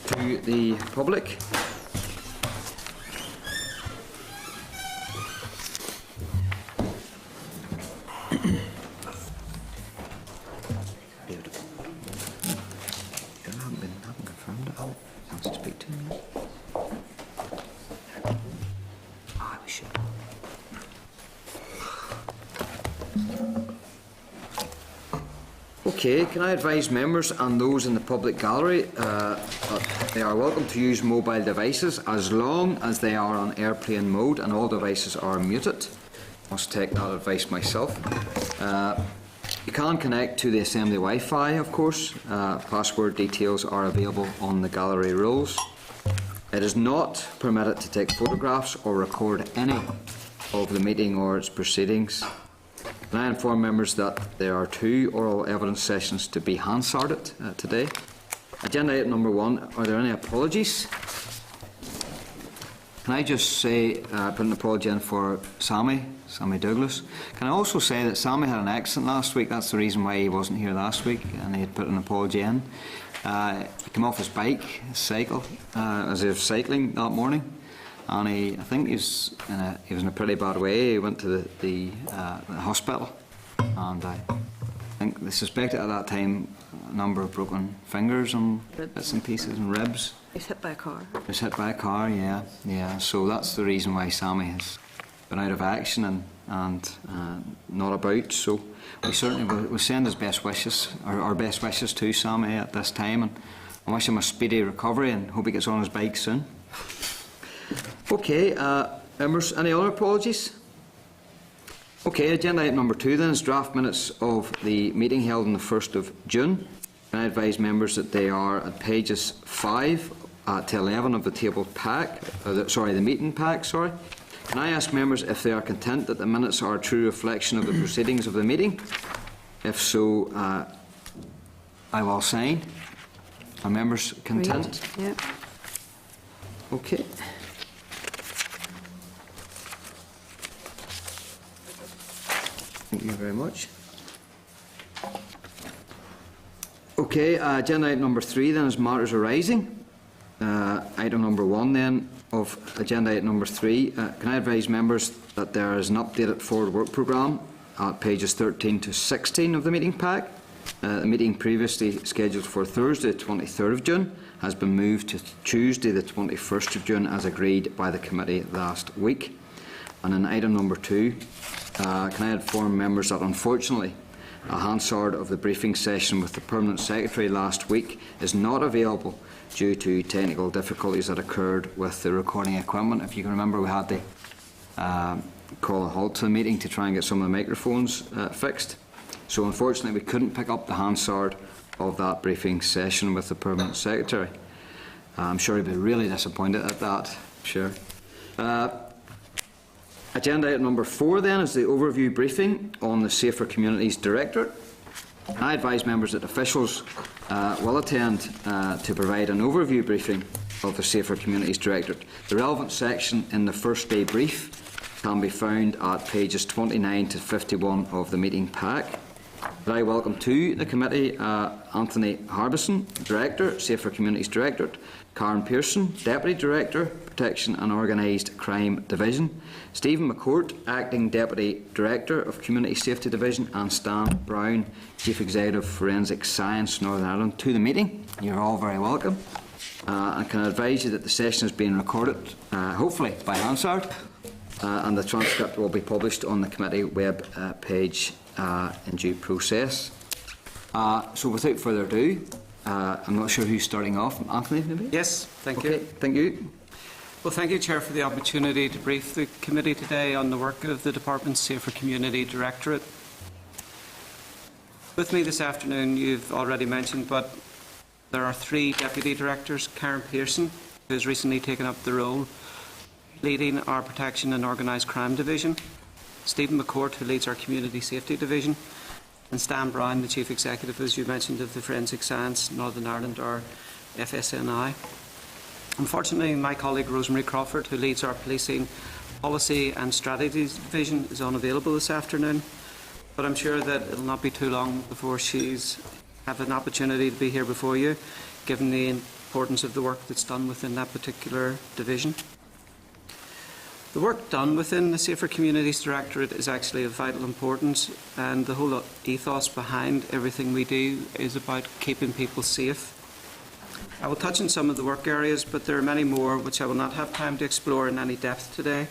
to the public. Okay, can I advise members and those in the public gallery that they are welcome to use mobile devices as long as they are on airplane mode and all devices are muted. I must take that advice myself. You can connect to the Assembly Wi-Fi, of course. Password details are available on the gallery rules. It is not permitted to take photographs or record any of the meeting or its proceedings. Can I inform members that there are 2 oral evidence sessions to be Hansarded today? Agenda item number 1, are there any apologies? Can I just say, put an apology in for Sammy Douglas. Can I also say that Sammy had an accident last week, that's the reason why he wasn't here last week, and he had put an apology in. He came off his bike, his cycle, as he was cycling that morning. And I think he was in a pretty bad way. He went to the hospital, and I think they suspected at that time a number of broken fingers and bits and pieces and ribs. He was hit by a car. He was hit by a car, yeah. So that's the reason why Sammy has been out of action and not about. So we certainly will send his best wishes, our best wishes to Sammy at this time, and I wish him a speedy recovery and hope he gets on his bike soon. Okay, members, any other apologies? Okay, agenda item number 2 then is draft minutes of the meeting held on the 1st of June. I advise members that they are at pages 5 to 11 of the tabled pack, the meeting pack, sorry. Can I ask members if they are content that the minutes are a true reflection of the proceedings of the meeting? If so, I will sign. Are members content? Yeah. Okay. Thank you very much. Okay, agenda item number 3 then is matters arising. Item number 1 then of agenda item number 3. Can I advise members that there is an updated forward work programme at pages 13 to 16 of the meeting pack. The meeting previously scheduled for Thursday, 23rd of June, has been moved to Tuesday, the 21st of June, as agreed by the committee last week. And in item number 2, can I inform members that unfortunately a Hansard of the briefing session with the Permanent Secretary last week is not available due to technical difficulties that occurred with the recording equipment. If you can remember, we had to call a halt to the meeting to try and get some of the microphones fixed. So unfortunately we couldn't pick up the Hansard of that briefing session with the Permanent Secretary. I'm sure he'd be really disappointed at that, sure. Agenda item number 4 then is the overview briefing on the Safer Communities Directorate. I advise members that officials will attend to provide an overview briefing of the Safer Communities Directorate. The relevant section in the first day brief can be found at pages 29 to 51 of the meeting pack. I welcome to the committee Anthony Harbison, Director, Safer Communities Directorate, Karen Pearson, Deputy Director, Protection and Organised Crime Division, Stephen McCourt, Acting Deputy Director of Community Safety Division, and Stan Brown, Chief Executive Forensic Science Northern Ireland, to the meeting. You're all very welcome. I can advise you that the session is being recorded, hopefully by Hansard, and the transcript will be published on the committee web page in due process. So without further ado, I'm not sure who's starting off. Anthony, maybe? Yes, thank you. Thank you. Well, thank you, Chair, for the opportunity to brief the committee today on the work of the Department's Safer Community Directorate. With me this afternoon, you've already mentioned, but there are 3 Deputy Directors. Karen Pearson, who has recently taken up the role leading our Protection and Organised Crime Division, Stephen McCourt, who leads our Community Safety Division, and Stan Brown, the Chief Executive, as you mentioned, of the Forensic Science Northern Ireland, or FSNI. Unfortunately, my colleague Rosemary Crawford, who leads our Policing Policy and Strategies Division, is unavailable this afternoon, but I'm sure that it will not be too long before she's have an opportunity to be here before you, given the importance of the work that's done within that particular division. The work done within the Safer Communities Directorate is actually of vital importance, and the whole ethos behind everything we do is about keeping people safe. I will touch on some of the work areas, but there are many more which I will not have time to explore in any depth today.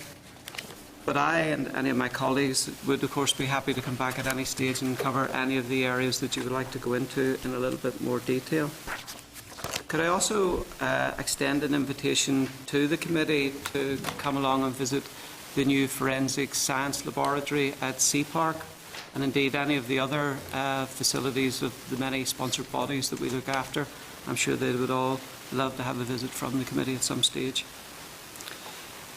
But I and any of my colleagues would of course be happy to come back at any stage and cover any of the areas that you would like to go into in a little bit more detail. Could I also extend an invitation to the committee to come along and visit the new Forensic Science Laboratory at Sea Park, and indeed any of the other facilities of the many sponsored bodies that we look after. I'm sure they would all love to have a visit from the committee at some stage.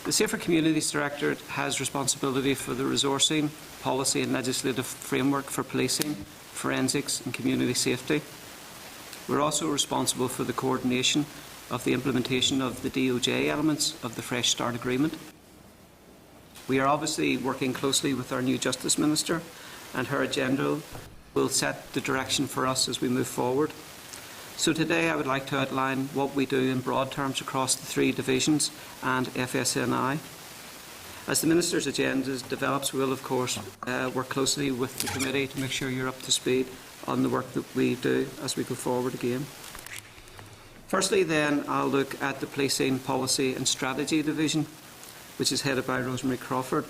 The Safer Communities Directorate has responsibility for the resourcing, policy and legislative framework for policing, forensics and community safety. We're also responsible for the coordination of the implementation of the DOJ elements of the Fresh Start Agreement. We are obviously working closely with our new Justice Minister, and her agenda will set the direction for us as we move forward. So today I would like to outline what we do in broad terms across the three divisions and FSNI. As the Minister's agenda develops, we will of course work closely with the committee to make sure you're up to speed on the work that we do as we go forward again. Firstly then, I'll look at the Policing Policy and Strategy Division, which is headed by Rosemary Crawford.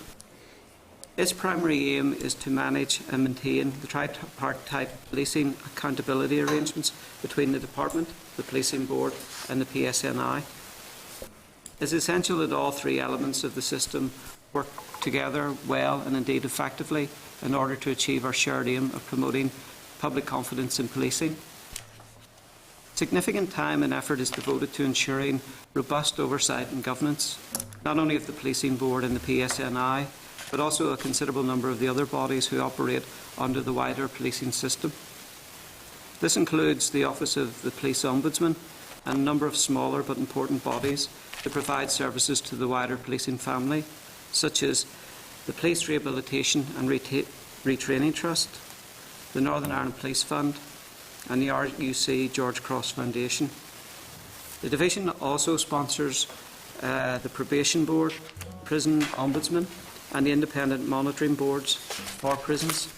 Its primary aim is to manage and maintain the tripartite policing accountability arrangements between the Department, the Policing Board and the PSNI. It is essential that all three elements of the system work together well and indeed effectively in order to achieve our shared aim of promoting public confidence in policing. Significant time and effort is devoted to ensuring robust oversight and governance, not only of the Policing Board and the PSNI, but also a considerable number of the other bodies who operate under the wider policing system. This includes the Office of the Police Ombudsman and a number of smaller but important bodies that provide services to the wider policing family, such as the Police Rehabilitation and Retraining Trust, the Northern Ireland Police Fund and the RUC George Cross Foundation. The division also sponsors the Probation Board, Prison Ombudsman and the Independent Monitoring Boards for prisons.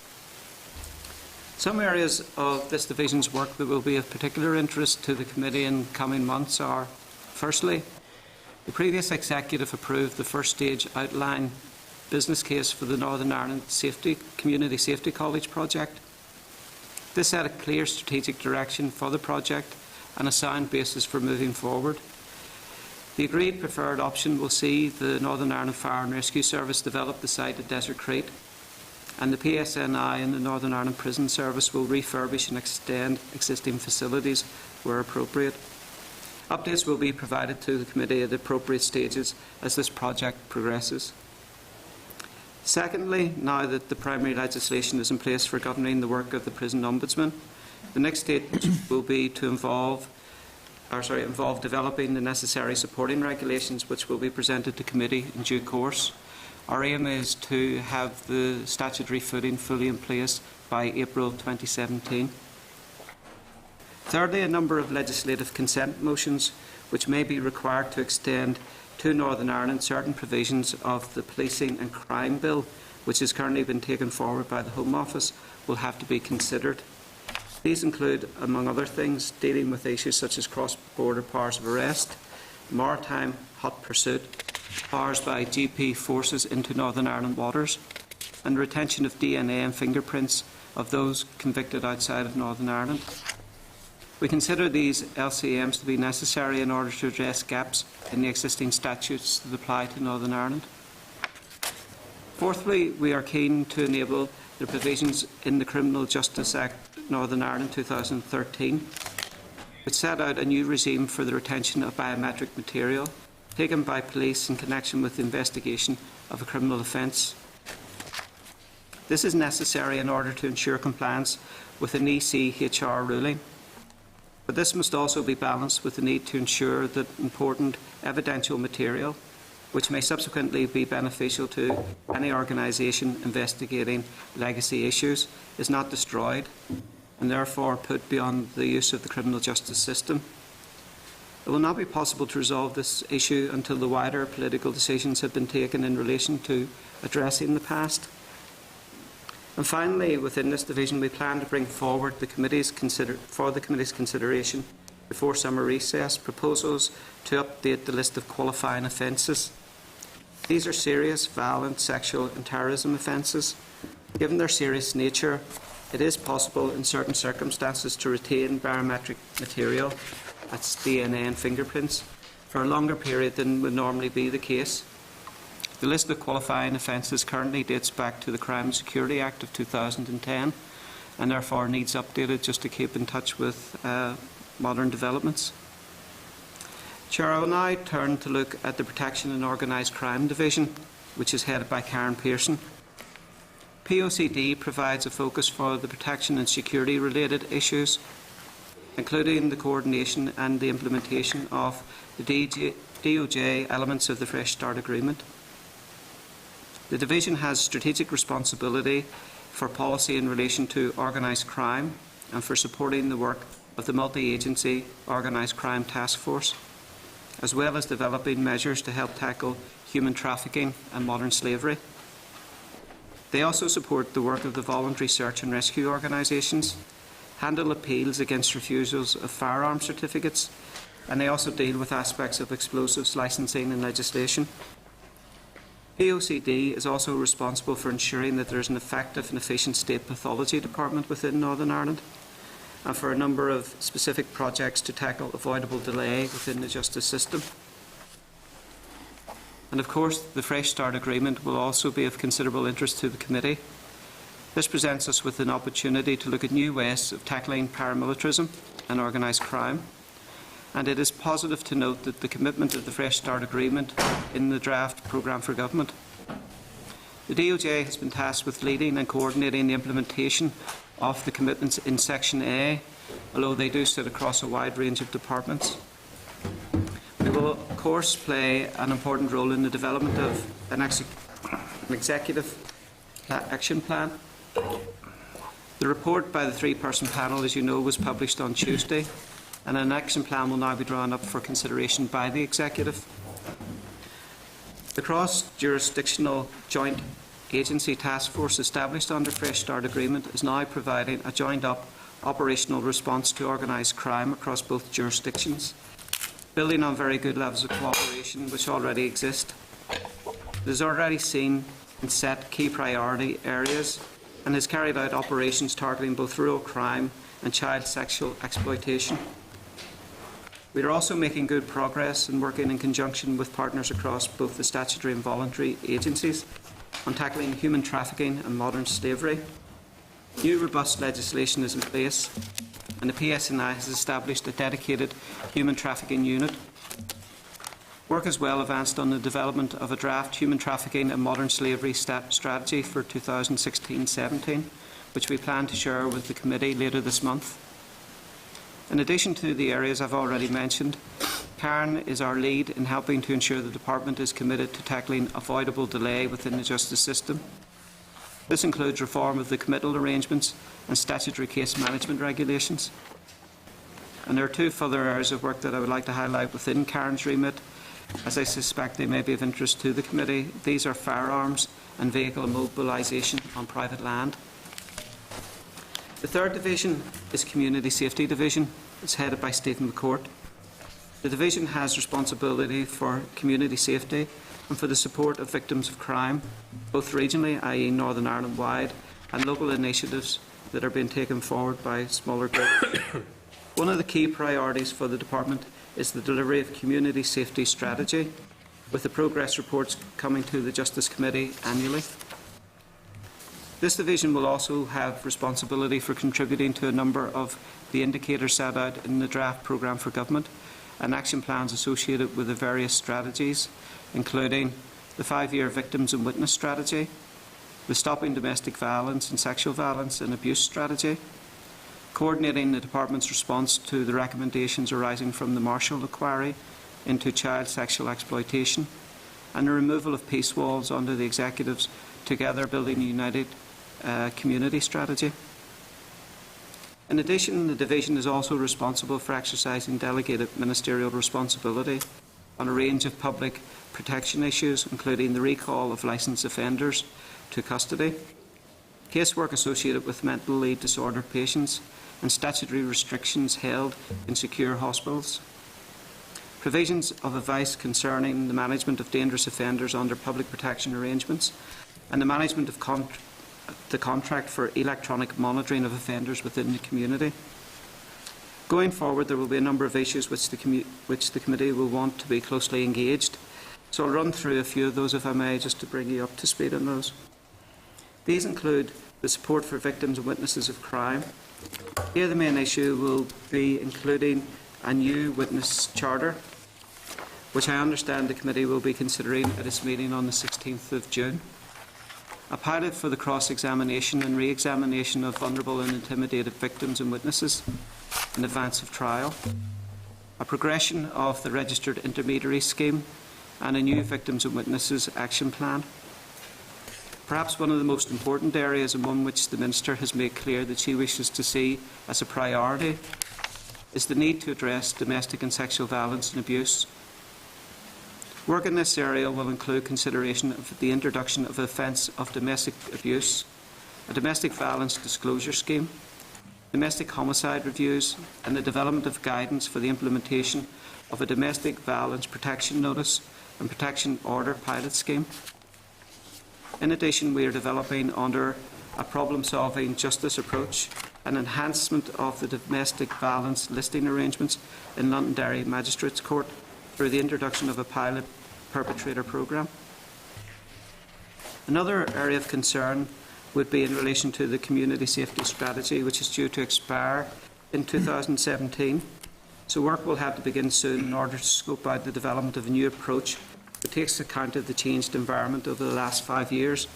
Some areas of this division's work that will be of particular interest to the committee in coming months are, firstly, the previous executive approved the first stage outline business case for the Northern Ireland Community Safety College project. This set a clear strategic direction for the project and a sound basis for moving forward. The agreed preferred option will see the Northern Ireland Fire and Rescue Service develop the site at Desert Crete, and the PSNI and the Northern Ireland Prison Service will refurbish and extend existing facilities where appropriate. Updates will be provided to the committee at appropriate stages as this project progresses. Secondly, now that the primary legislation is in place for governing the work of the Prison Ombudsman, the next stage will be to involve developing the necessary supporting regulations which will be presented to committee in due course. Our aim is to have the statutory footing fully in place by April 2017. Thirdly, a number of legislative consent motions which may be required to extend to Northern Ireland certain provisions of the Policing and Crime Bill, which has currently been taken forward by the Home Office, will have to be considered. These include, among other things, dealing with issues such as cross-border powers of arrest, maritime hot pursuit, powers by GP forces into Northern Ireland waters, and retention of DNA and fingerprints of those convicted outside of Northern Ireland. We consider these LCMs to be necessary in order to address gaps in the existing statutes that apply to Northern Ireland. Fourthly, we are keen to enable the provisions in the Criminal Justice Act Northern Ireland 2013, which set out a new regime for the retention of biometric material taken by police in connection with the investigation of a criminal offence. This is necessary in order to ensure compliance with an ECHR ruling. But this must also be balanced with the need to ensure that important evidential material, which may subsequently be beneficial to any organisation investigating legacy issues, is not destroyed and therefore put beyond the use of the criminal justice system. It will not be possible to resolve this issue until the wider political decisions have been taken in relation to addressing the past. And finally, within this division, we plan to bring forward the committee's consideration before summer recess proposals to update the list of qualifying offences. These are serious, violent, sexual and terrorism offences. Given their serious nature, it is possible in certain circumstances to retain biometric material, that's DNA and fingerprints, for a longer period than would normally be the case. The list of qualifying offences currently dates back to the Crime and Security Act of 2010 and therefore needs updated just to keep in touch with modern developments. Chair, I will now turn to look at the Protection and Organised Crime Division, which is headed by Karen Pearson. POCD provides a focus for the protection and security related issues, including the coordination and the implementation of the DOJ elements of the Fresh Start Agreement. The division has strategic responsibility for policy in relation to organised crime and for supporting the work of the multi-agency Organised Crime Task Force, as well as developing measures to help tackle human trafficking and modern slavery. They also support the work of the voluntary search and rescue organisations, handle appeals against refusals of firearm certificates, and they also deal with aspects of explosives licensing and legislation. POCD is also responsible for ensuring that there is an effective and efficient state pathology department within Northern Ireland, and for a number of specific projects to tackle avoidable delay within the justice system. And of course, the Fresh Start Agreement will also be of considerable interest to the committee. This presents us with an opportunity to look at new ways of tackling paramilitarism and organised crime. And it is positive to note that the commitment of the Fresh Start Agreement in the draft programme for government. The DOJ has been tasked with leading and coordinating the implementation of the commitments in Section A, although they do sit across a wide range of departments. We will, of course, play an important role in the development of an executive action plan. The report by the three-person panel, as you know, was published on Tuesday, and an action plan will now be drawn up for consideration by the executive. The cross-jurisdictional joint agency task force established under Fresh Start Agreement is now providing a joined-up operational response to organised crime across both jurisdictions, building on very good levels of cooperation which already exist. It has already seen and set key priority areas and has carried out operations targeting both rural crime and child sexual exploitation. We are also making good progress in working in conjunction with partners across both the statutory and voluntary agencies on tackling human trafficking and modern slavery. New robust legislation is in place, and the PSNI has established a dedicated human trafficking unit. Work has well advanced on the development of a draft human trafficking and modern slavery strategy for 2016-17, which we plan to share with the committee later this month. In addition to the areas I've already mentioned, Karen is our lead in helping to ensure the Department is committed to tackling avoidable delay within the justice system. This includes reform of the committal arrangements and statutory case management regulations. And there are two further areas of work that I would like to highlight within Karen's remit, as I suspect they may be of interest to the committee. These are firearms and vehicle mobilisation on private land. The third division is Community Safety Division. It's headed by Stephen McCourt. The division has responsibility for community safety and for the support of victims of crime, both regionally, i.e. Northern Ireland wide, and local initiatives that are being taken forward by smaller groups. One of the key priorities for the department is the delivery of community safety strategy, with the progress reports coming to the Justice Committee annually. This division will also have responsibility for contributing to a number of the indicators set out in the draft programme for government and action plans associated with the various strategies, including the 5-year Victims and Witness Strategy, the Stopping Domestic Violence and Sexual Violence and Abuse Strategy, coordinating the Department's response to the recommendations arising from the Marshall Inquiry into child sexual exploitation, and the removal of peace walls under the Executive's Together Building a United Community Strategy. In addition, the Division is also responsible for exercising delegated ministerial responsibility on a range of public protection issues, including the recall of licensed offenders to custody, casework associated with mentally disordered patients, and statutory restrictions held in secure hospitals, provisions of advice concerning the management of dangerous offenders under public protection arrangements, and the management of the contract for electronic monitoring of offenders within the community. Going forward, there will be a number of issues which the committee will want to be closely engaged. So I'll run through a few of those, if I may, just to bring you up to speed on those. These include the support for victims and witnesses of crime. Here the main issue will be including a new witness charter, which I understand the committee will be considering at its meeting on the 16th of June. A pilot for the cross-examination and re-examination of vulnerable and intimidated victims and witnesses in advance of trial. A progression of the registered intermediary scheme and a new victims and witnesses action plan. Perhaps one of the most important areas, and one which the Minister has made clear that she wishes to see as a priority, is the need to address domestic and sexual violence and abuse. Work in this area will include consideration of the introduction of the offence of domestic abuse, a domestic violence disclosure scheme, domestic homicide reviews, and the development of guidance for the implementation of a domestic violence protection notice and protection order pilot scheme. In addition, we are developing, under a problem-solving justice approach, an enhancement of the domestic violence listing arrangements in Londonderry Magistrates Court through the introduction of a pilot perpetrator programme. Another area of concern would be in relation to the community safety strategy, which is due to expire in 2017. So work will have to begin soon in order to scope out the development of a new approach that takes account of the changed environment over the last 5 years,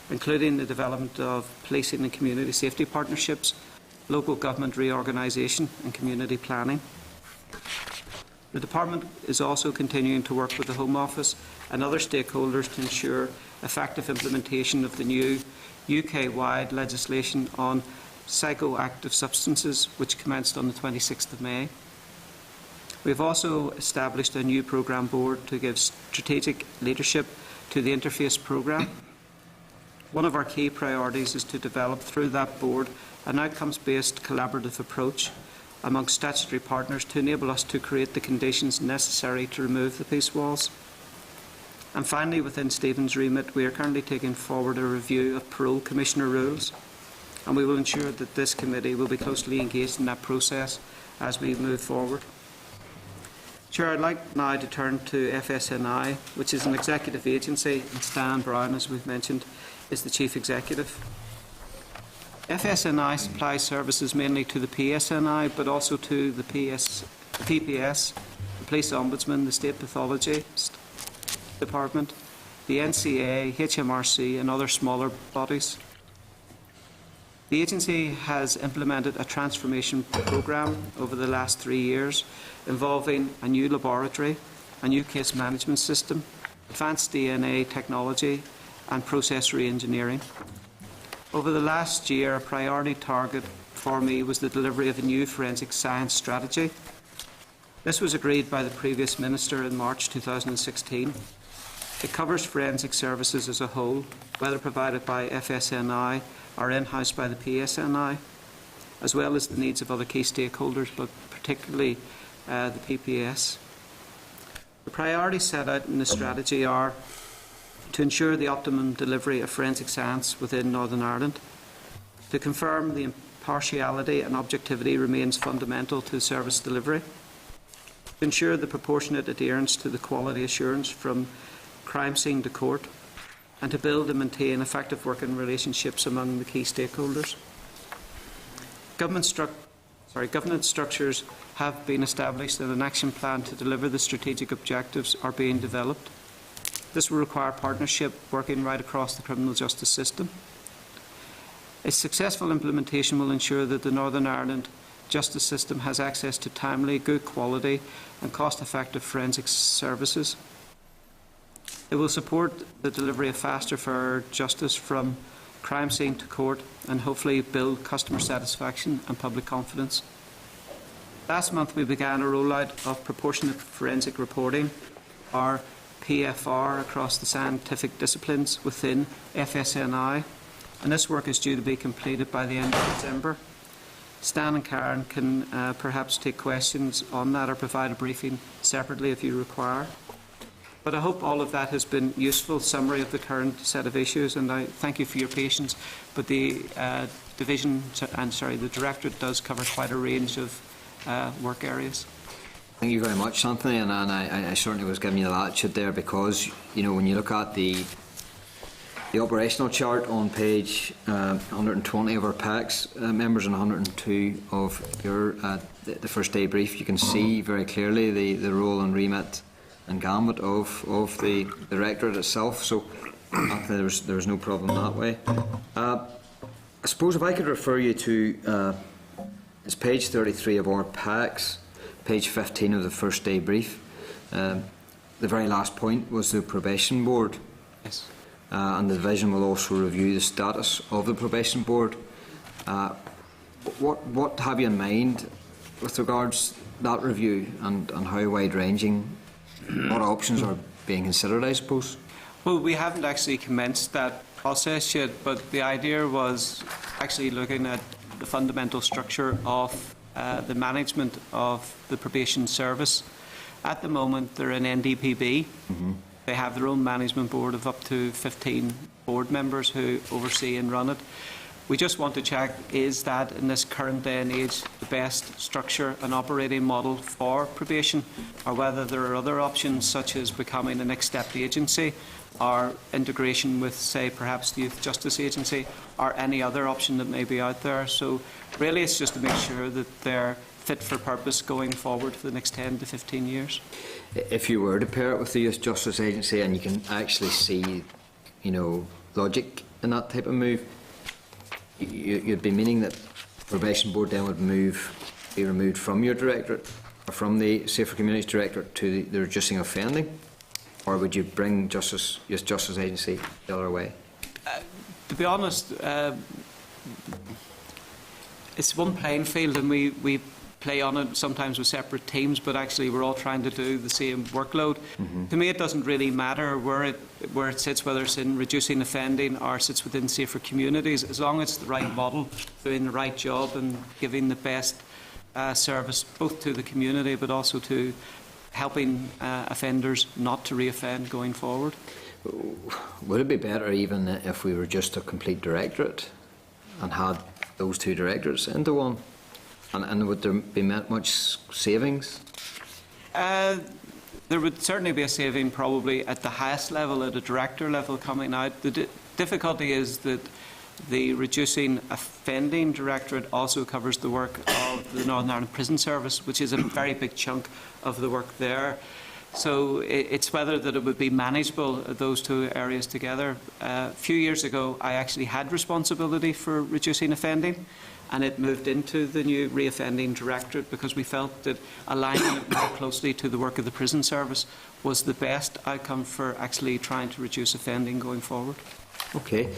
including the development of policing and community safety partnerships, local government reorganisation and community planning. The Department is also continuing to work with the Home Office and other stakeholders to ensure effective implementation of the new UK-wide legislation on psychoactive substances, which commenced on the 26th of May. We have also established a new programme board to give strategic leadership to the Interface programme. One of our key priorities is to develop through that board an outcomes-based collaborative approach amongst statutory partners to enable us to create the conditions necessary to remove the peace walls. And finally, within Stephen's remit, we are currently taking forward a review of parole commissioner rules, and we will ensure that this committee will be closely engaged in that process as we move forward. Chair, I'd like now to turn to FSNI, which is an executive agency, and Stan Brown, as we've mentioned, is the Chief Executive. FSNI supplies services mainly to the PSNI, but also to the PPS, the Police Ombudsman, the State Pathologist Department, the NCA, HMRC and other smaller bodies. The agency has implemented a transformation programme over the last 3 years involving a new laboratory, a new case management system, advanced DNA technology and process re-engineering. Over the last year, a priority target for me was the delivery of a new forensic science strategy. This was agreed by the previous Minister in March 2016. It covers forensic services as a whole, whether provided by FSNI or in-house by the PSNI, as well as the needs of other key stakeholders, but particularly the PPS. The priorities set out in the strategy are to ensure the optimum delivery of forensic science within Northern Ireland, to confirm the impartiality and objectivity remains fundamental to service delivery, to ensure the proportionate adherence to the quality assurance from crime scene to court, and to build and maintain effective working relationships among the key stakeholders. Governance structures have been established and an action plan to deliver the strategic objectives are being developed. This will require partnership working right across the criminal justice system. A successful implementation will ensure that the Northern Ireland justice system has access to timely, good quality and cost-effective forensic services. It will support the delivery of faster, fairer justice from crime scene to court, and hopefully build customer satisfaction and public confidence. Last month we began a rollout of proportionate forensic reporting, or PFR, across the scientific disciplines within FSNI, and this work is due to be completed by the end of December. Stan and Karen can perhaps take questions on that or provide a briefing separately if you require. But I hope all of that has been useful summary of the current set of issues, and I thank you for your patience. But the the Directorate does cover quite a range of work areas. Thank you very much, Anthony, and I certainly was giving you the latitude there because, you know, when you look at the operational chart on page 120 of our PACS members and 102 of your the first day brief, you can see very clearly the role and remit and gambit of the Directorate itself. So there was no problem that way. I suppose if I could refer you to it's page 33 of our PACS, page 15 of the first day brief. The very last point was the probation board. Yes. And the division will also review the status of the probation board. What have you in mind with regards to that review and how wide-ranging, what options are being considered, I suppose? Well, we haven't actually commenced that process yet, but the idea was actually looking at the fundamental structure of the management of the probation service. At the moment, they're in NDPB. Mm-hmm. They have their own management board of up to 15 board members who oversee and run it. We just want to check, is that in this current day and age the best structure and operating model for probation, or whether there are other options such as becoming a next step agency or integration with, say, perhaps the Youth Justice Agency or any other option that may be out there. So really it's just to make sure that they're fit for purpose going forward for the next 10 to 15 years. If you were to pair it with the Youth Justice Agency and you can actually see, you know, logic in that type of move, you'd be meaning that probation board then would be removed from your directorate or from the Safer Communities Directorate to the reducing offending, or would you bring Youth Justice Agency the other way? To be honest, it's one playing field, and we play on it sometimes with separate teams, but actually we're all trying to do the same workload. Mm-hmm. To me, it doesn't really matter where it sits, whether it's in reducing offending or sits within Safer Communities, as long as it's the right model, doing the right job and giving the best service both to the community but also to helping offenders not to reoffend going forward. Would it be better even if we were just a complete directorate and had those two directorates into one? And would there be much savings? There would certainly be a saving probably at the highest level, at a director level coming out. The difficulty is that the Reducing Offending Directorate also covers the work of the Northern Ireland Prison Service, which is a very big chunk of the work there. So it's whether that it would be manageable, those two areas together. A few years ago, I actually had responsibility for reducing offending, and it moved into the new reoffending directorate because we felt that aligning it more closely to the work of the prison service was the best outcome for actually trying to reduce offending going forward. Okay.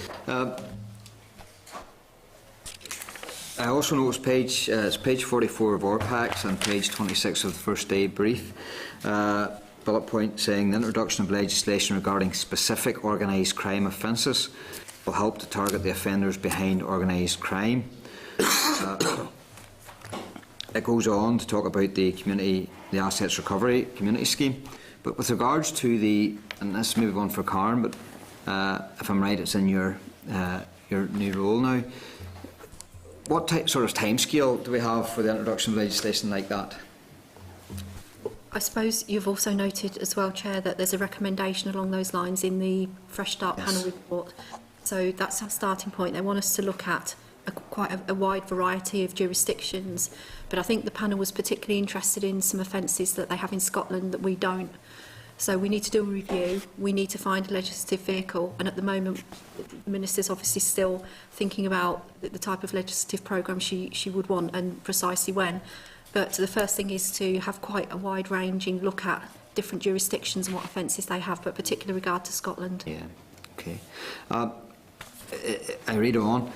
I also noticed it's page 44 of our PACS and page 26 of the first day brief. Bullet point saying the introduction of legislation regarding specific organised crime offences will help to target the offenders behind organised crime. It goes on to talk about the assets recovery community scheme, but with regards to and this may be one for Karen, but if I'm right, it's in your new role now. What sort of timescale do we have for the introduction of legislation like that? I suppose you've also noted as well, Chair, that there's a recommendation along those lines in the Fresh Start panel report. So that's our starting point. They want us to look at quite a wide variety of jurisdictions, but I think the panel was particularly interested in some offences that they have in Scotland that we don't. So we need to do a review, we need to find a legislative vehicle, and at the moment the Minister's obviously still thinking about the type of legislative programme she would want and precisely when. But the first thing is to have quite a wide-ranging look at different jurisdictions and what offences they have, but particular regard to Scotland. Yeah, okay. I read on,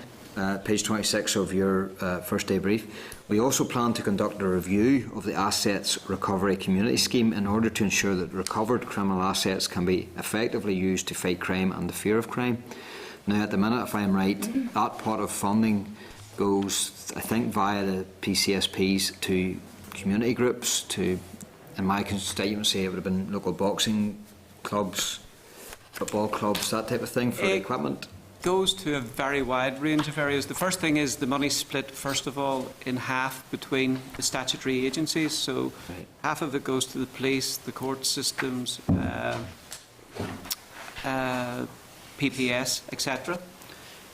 page 26 of your first day brief. We also plan to conduct a review of the Assets Recovery Community Scheme in order to ensure that recovered criminal assets can be effectively used to fight crime and the fear of crime. Now, at the minute, if I'm right, that pot of funding goes, I think, via the PCSPs to community groups, to, in my constituency, it would have been local boxing clubs, football clubs, that type of thing, for equipment. Goes to a very wide range of areas. The first thing is the money split, first of all, in half between the statutory agencies. So half of it goes to the police, the court systems, PPS, etc.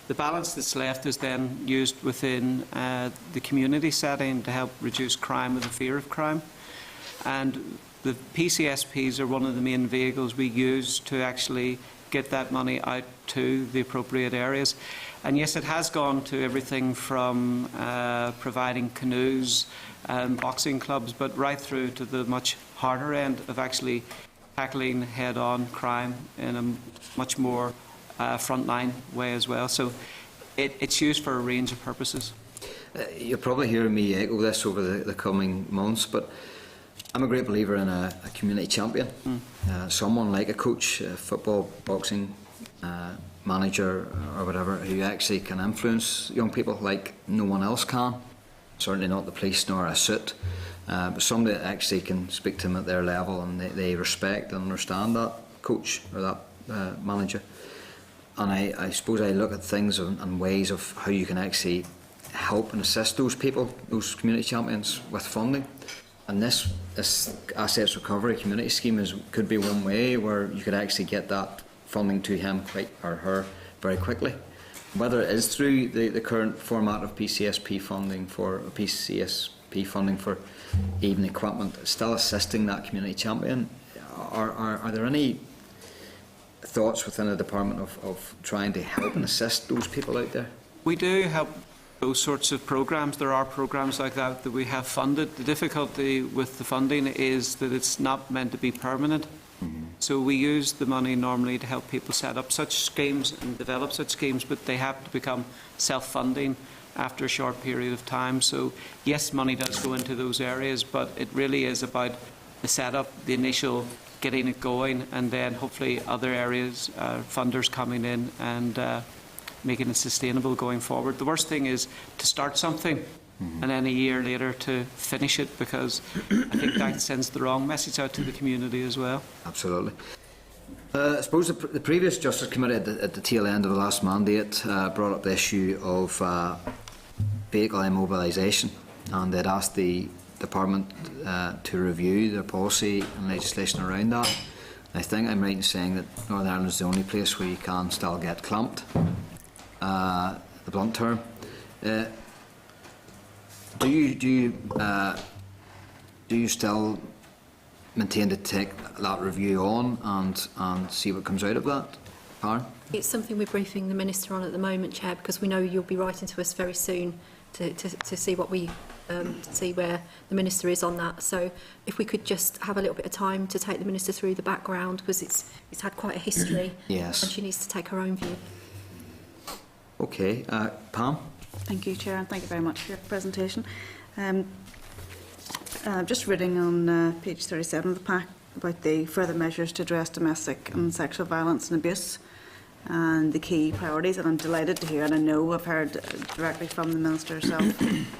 The balance that's left is then used within the community setting to help reduce crime and the fear of crime. And the PCSPs are one of the main vehicles we use to actually get that money out to the appropriate areas. And yes, it has gone to everything from providing canoes and boxing clubs, but right through to the much harder end of actually tackling head-on crime in a much more frontline way as well. So it's used for a range of purposes. You're probably hearing me echo this over the coming months, but I'm a great believer in a community champion, someone like a coach, a football, boxing manager or whatever, who actually can influence young people like no one else can. Certainly not the police nor a suit, but somebody that actually can speak to them at their level and they respect and understand that coach or that manager. And I suppose I look at things and ways of how you can actually help and assist those people, those community champions, with funding. And this Assets Recovery Community Scheme could be one way where you could actually get that funding to him or her very quickly. Whether it is through the current format of PCSP funding for even equipment, still assisting that community champion. Are there any thoughts within the department of trying to help and assist those people out there? We do help those sorts of programmes. There are programmes like that we have funded. The difficulty with the funding is that it's not meant to be permanent. So we use the money normally to help people set up such schemes and develop such schemes, but they have to become self-funding after a short period of time. So yes, money does go into those areas, but it really is about the setup, the initial getting it going, and then hopefully other areas, funders coming in and making it sustainable going forward. The worst thing is to start something and then a year later to finish it, because I think that sends the wrong message out to the community as well. Absolutely. I suppose the previous Justice Committee at the tail end of the last mandate brought up the issue of vehicle immobilisation, and they'd asked the department to review their policy and legislation around that. I think I'm right in saying that Northern Ireland is the only place where you can still get clamped, the blunt term. Do you still maintain to take that review on and see what comes out of that, Karen? It's something we're briefing the Minister on at the moment, Chair, because we know you'll be writing to us very soon to see what we see where the Minister is on that. So if we could just have a little bit of time to take the Minister through the background, because it's had quite a history. Yes. And she needs to take her own view. Okay, Pam? Thank you, Chair, and thank you very much for your presentation. Just reading on page 37 of the pack about the further measures to address domestic and sexual violence and abuse and the key priorities, and I'm delighted to hear, and I know I've heard directly from the Minister herself,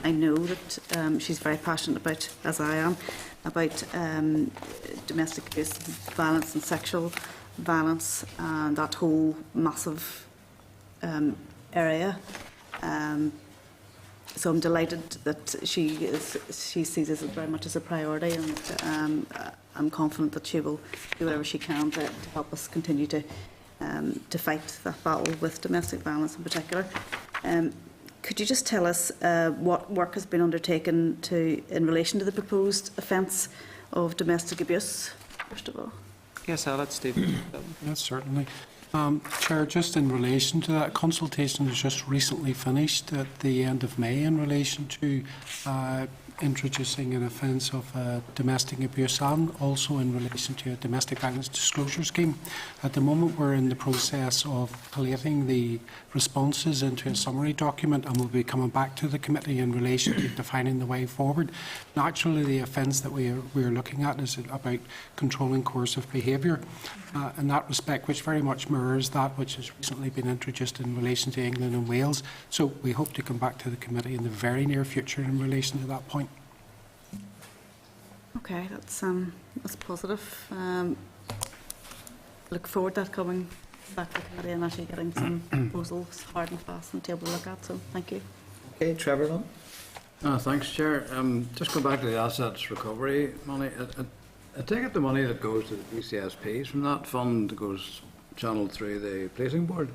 I know that she's very passionate about, as I am, about domestic abuse, violence and sexual violence, and that whole massive area. So I'm delighted that she sees this very much as a priority, and I'm confident that she will do whatever she can to help us continue to fight that battle with domestic violence in particular. Could you just tell us what work has been undertaken in relation to the proposed offence of domestic abuse, first of all? Yes, I'll let Stephen. Yes, certainly. Chair, just in relation to that, consultation was just recently finished at the end of May in relation to introducing an offence of domestic abuse and also in relation to a domestic violence disclosure scheme. At the moment, we're in the process of collating the responses into a summary document, and we'll be coming back to the committee in relation to defining the way forward. Naturally, the offence that we are looking at is about controlling coercive behaviour. In that respect, which very much mirrors that which has recently been introduced in relation to England and Wales. So we hope to come back to the committee in the very near future in relation to that point. Okay, that's positive. Look forward to that coming back to the committee and actually getting some proposals hard and fast on the table to look at. So thank you. Okay, Trevor Lunn. Thanks, Chair. Just go back to the assets recovery money. I take it the money that goes to the PCSPs from that fund goes channeled through the placing board?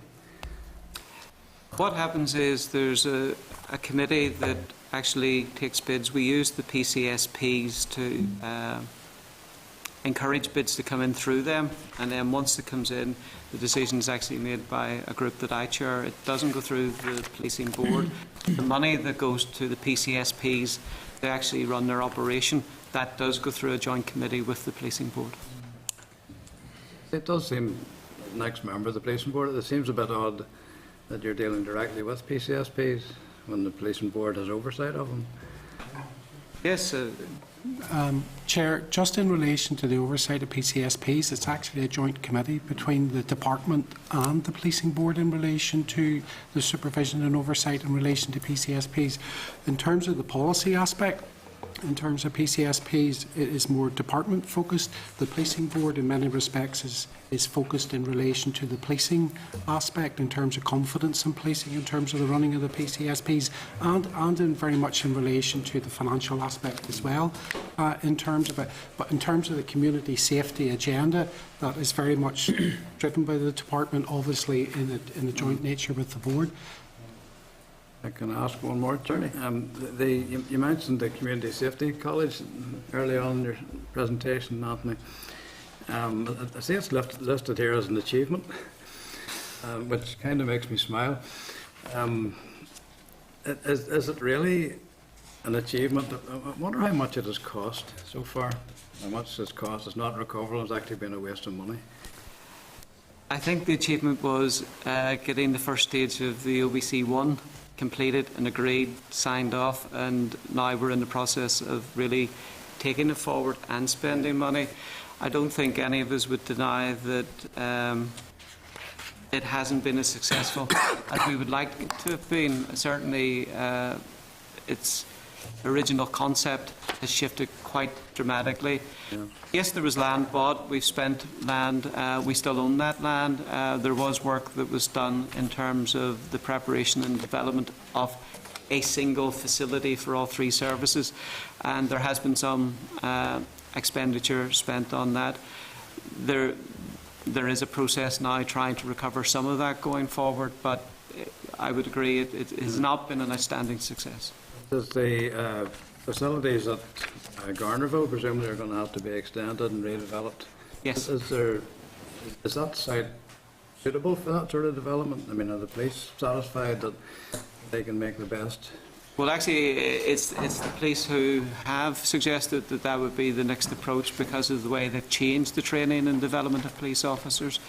What happens is there's a committee that actually takes bids. We use the PCSPs to encourage bids to come in through them, and then once it comes in, the decision is actually made by a group that I chair. It doesn't go through the policing board. The money that goes to the PCSPs, they actually run their operation. That does go through a joint committee with the policing board. It does seem, next member of the policing board, it seems a bit odd that you're dealing directly with PCSPs when the policing board has oversight of them. Yes, Chair, just in relation to the oversight of PCSPs, it's actually a joint committee between the department and the policing board in relation to the supervision and oversight in relation to PCSPs. In terms of the policy aspect, in terms of PCSPs, it is more department focused. The policing board in many respects is focused in relation to the policing aspect in terms of confidence in policing, in terms of the running of the PCSPs, and in very much in relation to the financial aspect as well. In terms of it, but in terms of the community safety agenda, that is very much driven by the department, obviously in a joint nature with the board. I can ask one more, Chair. You mentioned the Community Safety College early on in your presentation, Anthony. I see it's listed here as an achievement, which kind of makes me smile. Is it really an achievement? I wonder how much it has cost so far. How much it's cost? It's not recoverable. It's actually been a waste of money. I think the achievement was getting the first stage of the OBC1 completed and agreed, signed off, and now we're in the process of really taking it forward and spending money. I don't think any of us would deny that it hasn't been as successful as we would like it to have been. Certainly its original concept has shifted quite dramatically. Yeah. Yes, there was land bought, we've spent land, we still own that land. There was work that was done in terms of the preparation and development of a single facility for all three services, and there has been some expenditure spent on that. There is a process now trying to recover some of that going forward, but I would agree it has not been an outstanding success. Does the facilities at Garnerville presumably are going to have to be extended and redeveloped? Yes. Is that site suitable for that sort of development? I mean, are the police satisfied that they can make the best? Well, actually, it's the police who have suggested that that would be the next approach because of the way they've changed the training and development of police officers.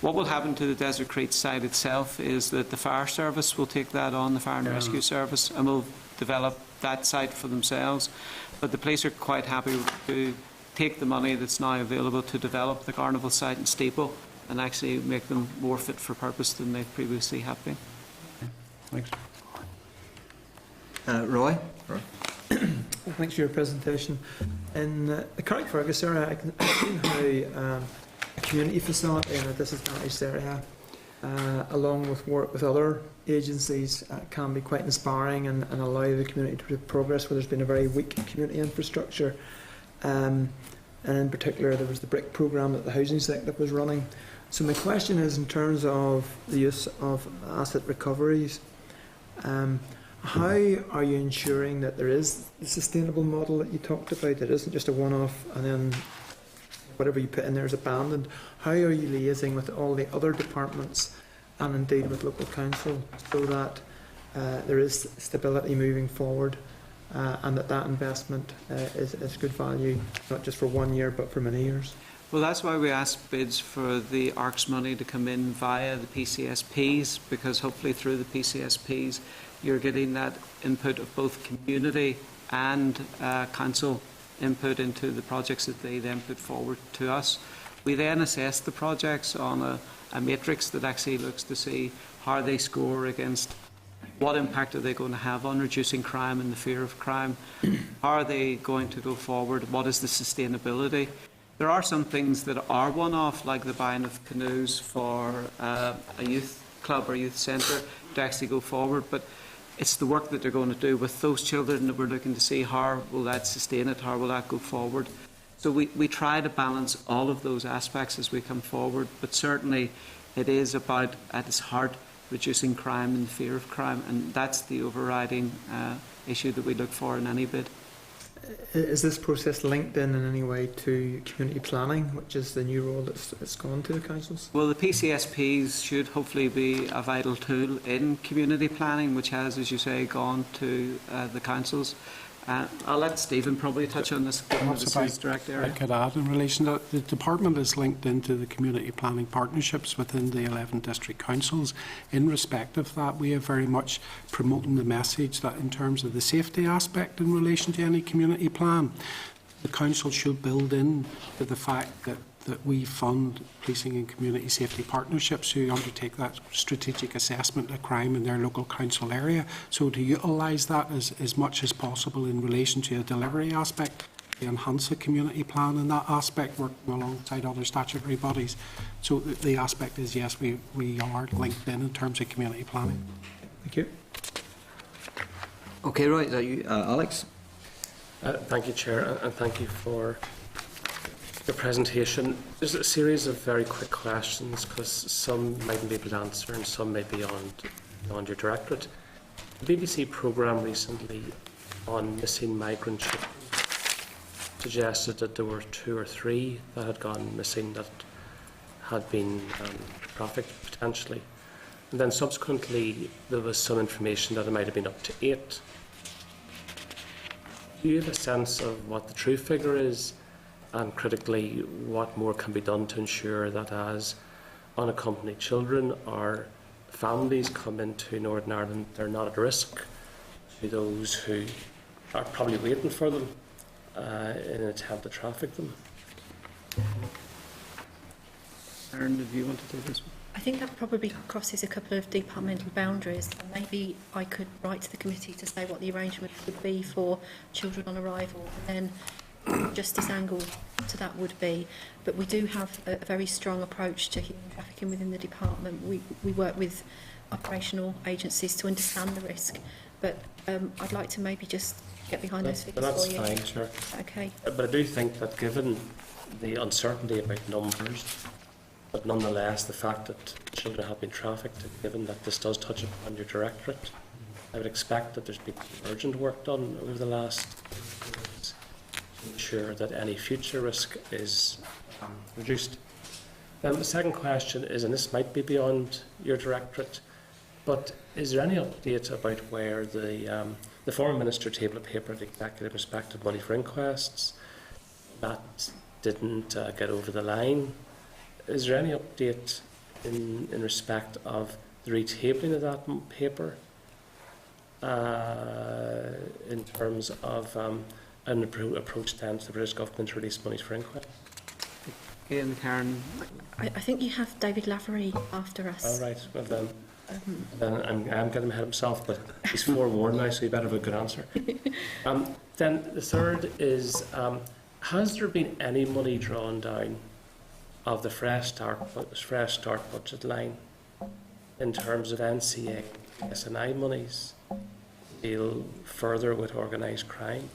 What will happen to the Desert Creek site itself is that the fire service will take that on, the fire and rescue service, and will develop that site for themselves. But the police are quite happy to take the money that's now available to develop the Garnerville site and Steeple and actually make them more fit for purpose than they previously have been. Okay. Thanks. Roy? Thanks for your presentation. In the Carrickfergus area, I can see how a community facility in a disadvantaged area, along with work with other agencies, can be quite inspiring and allow the community to progress where there's been a very weak community infrastructure. And in particular, there was the BRIC programme that the housing sector was running. So my question is, in terms of the use of asset recoveries, how are you ensuring that there is the sustainable model that you talked about, that isn't just a one-off and then whatever you put in there is abandoned? How are you liaising with all the other departments and indeed with local council so that there is stability moving forward and that investment is good value, not just for 1 year, but for many years. Well, that's why we asked bids for the ARCS money to come in via the PCSPs, because hopefully through the PCSPs you're getting that input of both community and council input into the projects that they then put forward to us. We then assess the projects on a matrix that actually looks to see how they score against what impact are they going to have on reducing crime and the fear of crime. How are they going to go forward? What is the sustainability? There are some things that are one-off, like the buying of canoes for a youth club or youth centre to actually go forward, but it's the work that they're going to do with those children that we're looking to see how will that sustain it, how will that go forward. So we try to balance all of those aspects as we come forward, but certainly it is about, at its heart, reducing crime and fear of crime, and that's the overriding issue that we look for in any bid. Is this process linked in any way to community planning, which is the new role that's gone to the councils? Well, the PCSPs should hopefully be a vital tool in community planning, which has, as you say, gone to the councils. I'll let Stephen probably touch on this, given that it's his direct area. I could add in relation to the department is linked into the community planning partnerships within the 11 district councils. In respect of that, we are very much promoting the message that in terms of the safety aspect in relation to any community plan, the council should build in to the fact that we fund policing and community safety partnerships who undertake that strategic assessment of crime in their local council area. So to utilise that as much as possible in relation to a delivery aspect, to enhance a community plan in that aspect, working alongside other statutory bodies. So the aspect is, yes, we are linked in terms of community planning. Thank you. Okay, right, you, Alex? Thank you, Chair, and thank you for the presentation. There's a series of very quick questions because some mightn't be able to answer and some may be beyond your directorate. The BBC programme recently on missing migrant children suggested that there were 2 or 3 that had gone missing that had been trafficked potentially. And then subsequently there was some information that it might have been up to 8. Do you have a sense of what the true figure is? And critically, what more can be done to ensure that as unaccompanied children or families come into Northern Ireland, they're not at risk to those who are probably waiting for them in an attempt to traffic them? Aaron, if you want to do this one. I think that probably crosses a couple of departmental boundaries. Maybe I could write to the committee to say what the arrangement would be for children on arrival, and then justice angle to that would be. But we do have a very strong approach to human trafficking within the department. We work with operational agencies to understand the risk. But I'd like to maybe just get behind those figures for you. That's fine, sure. Okay. But I do think that given the uncertainty about numbers, but nonetheless the fact that children have been trafficked, and given that this does touch upon your directorate, I would expect that there's been urgent work done over the last years to ensure that any future risk is reduced. Then the second question is, and this might be beyond your directorate, but is there any update about where the former minister tabled a paper at the executive in respect of money for inquests that didn't get over the line? Is there any update in respect of the retabling of that paper in terms of an approach then to the British government to release monies for inquest? Ian, Karen. I think you have David Lavery after us. All right, well then I'm getting ahead of himself, but he's forewarned now, so he better have a good answer. Then the third is, has there been any money drawn down of the Fresh Start budget line in terms of NCA, SNI monies to deal further with organised crime?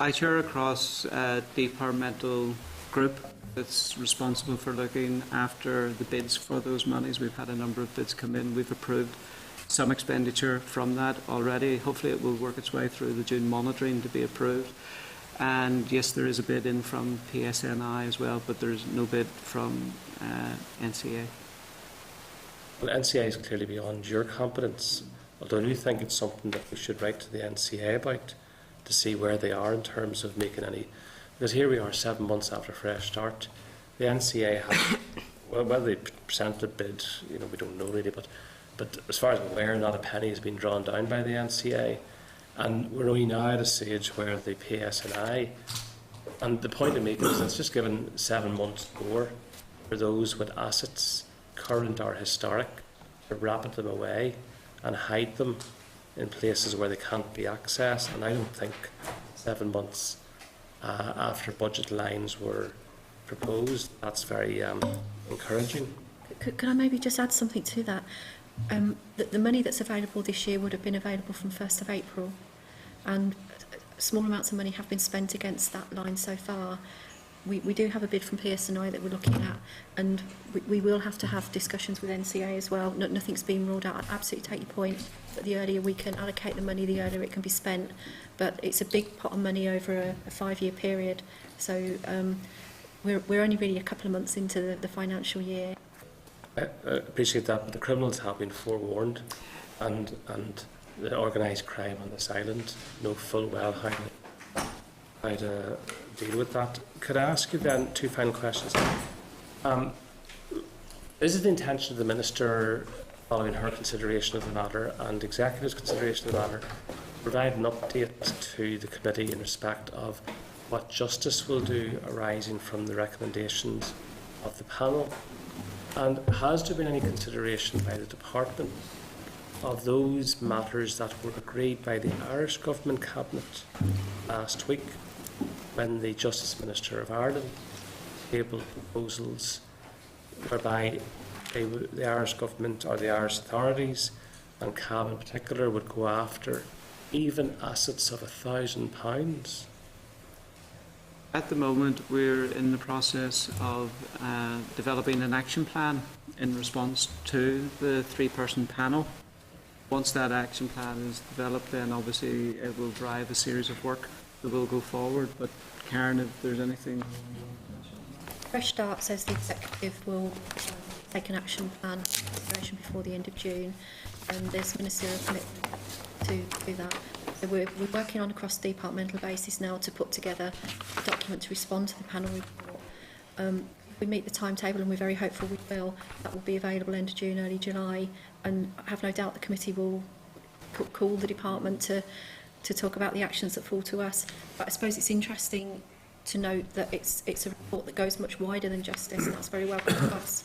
I chair across a departmental group that's responsible for looking after the bids for those monies. We've had a number of bids come in. We've approved some expenditure from that already. Hopefully it will work its way through the June monitoring to be approved. And yes, there is a bid in from PSNI as well, but there is no bid from NCA. Well, NCA is clearly beyond your competence, although I do think it's something that we should write to the NCA about to see where they are in terms of making any, because here we are 7 months after Fresh Start. The NCA have, well, whether they presented a bid, we don't know really, but as far as I'm aware, not a penny has been drawn down by the NCA, and we're only now at a stage where the PSNI, and the point I'm making is it's just given 7 months more for those with assets, current or historic, to rapid them away and hide them in places where they can't be accessed. And I don't think 7 months after budget lines were proposed, that's very encouraging. Could I maybe just add something to that? The money that's available this year would have been available from 1st of April, and small amounts of money have been spent against that line so far. We do have a bid from PSNI that we're looking at, and we will have to have discussions with NCA as well. Nothing's been ruled out. I absolutely take your point, but the earlier we can allocate the money, the earlier it can be spent. But it's a big pot of money over a 5-year period, so we're only really a couple of months into the financial year. I appreciate that, but the criminals have been forewarned, and the organised crime on this island know full well how to deal with that. Could I ask you then 2 final questions? Is it the intention of the Minister, following her consideration of the matter and Executive's consideration of the matter, to provide an update to the committee in respect of what Justice will do arising from the recommendations of the panel? And has there been any consideration by the Department of those matters that were agreed by the Irish Government Cabinet last week, when the Justice Minister of Ireland tabled proposals whereby the Irish Government or the Irish authorities, and CAB in particular, would go after even assets of £1,000? At the moment, we're in the process of developing an action plan in response to the 3-person panel. Once that action plan is developed, then obviously it will drive a series of work that will go forward. But Karen, if there's anything... Fresh Start says the Executive will take an action plan consideration before the end of June, and there's ministerial commitment to do that. So we're working on a cross-departmental basis now to put together a document to respond to the panel report. We meet the timetable, and we're very hopeful we will. That will be available end of June, early July, and I have no doubt the committee will call the department to talk about the actions that fall to us. But I suppose it's interesting to note that it's a report that goes much wider than justice, and that's very welcome to us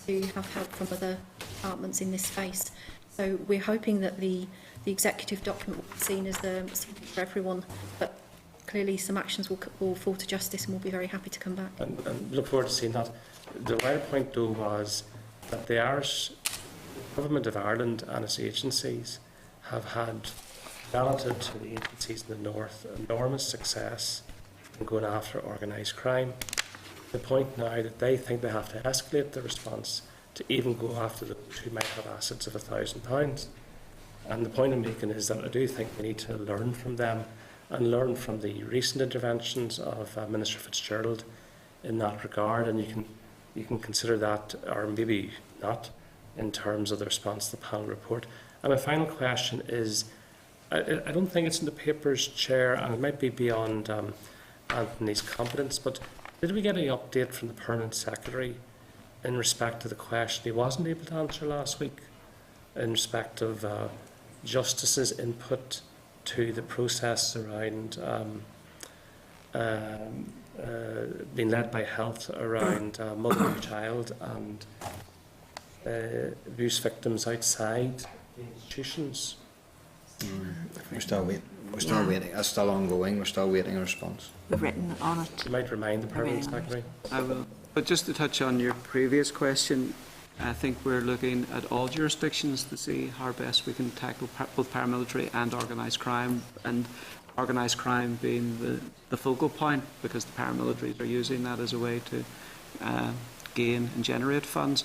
to have help from other departments in this space. So we're hoping that the executive document will be seen as something for everyone, but clearly some actions will fall to justice, and we'll be very happy to come back. And look forward to seeing that. The wider point, though, was that the Irish Government of Ireland and its agencies have had, relative to the agencies in the north, enormous success in going after organised crime. The point now that they think they have to escalate the response to even go after those who might have assets of £1,000. And the point I'm making is that I do think we need to learn from them and learn from the recent interventions of Minister Fitzgerald in that regard. And you can consider that, or maybe not, in terms of the response to the panel report. And my final question is, I don't think it's in the papers, Chair, and it might be beyond Anthony's competence, but did we get any update from the Permanent Secretary in respect to the question he wasn't able to answer last week, in respect of Justice's input to the process around being led by health around mother and child and abuse victims outside the institutions? We're still waiting. It's still ongoing. We're still waiting a response. We've written on it. You might remind the Permanent Secretary. I will. But just to touch on your previous question, I think we're looking at all jurisdictions to see how best we can tackle both paramilitary and organised crime, and organised crime being the focal point, because the paramilitaries are using that as a way to gain and generate funds.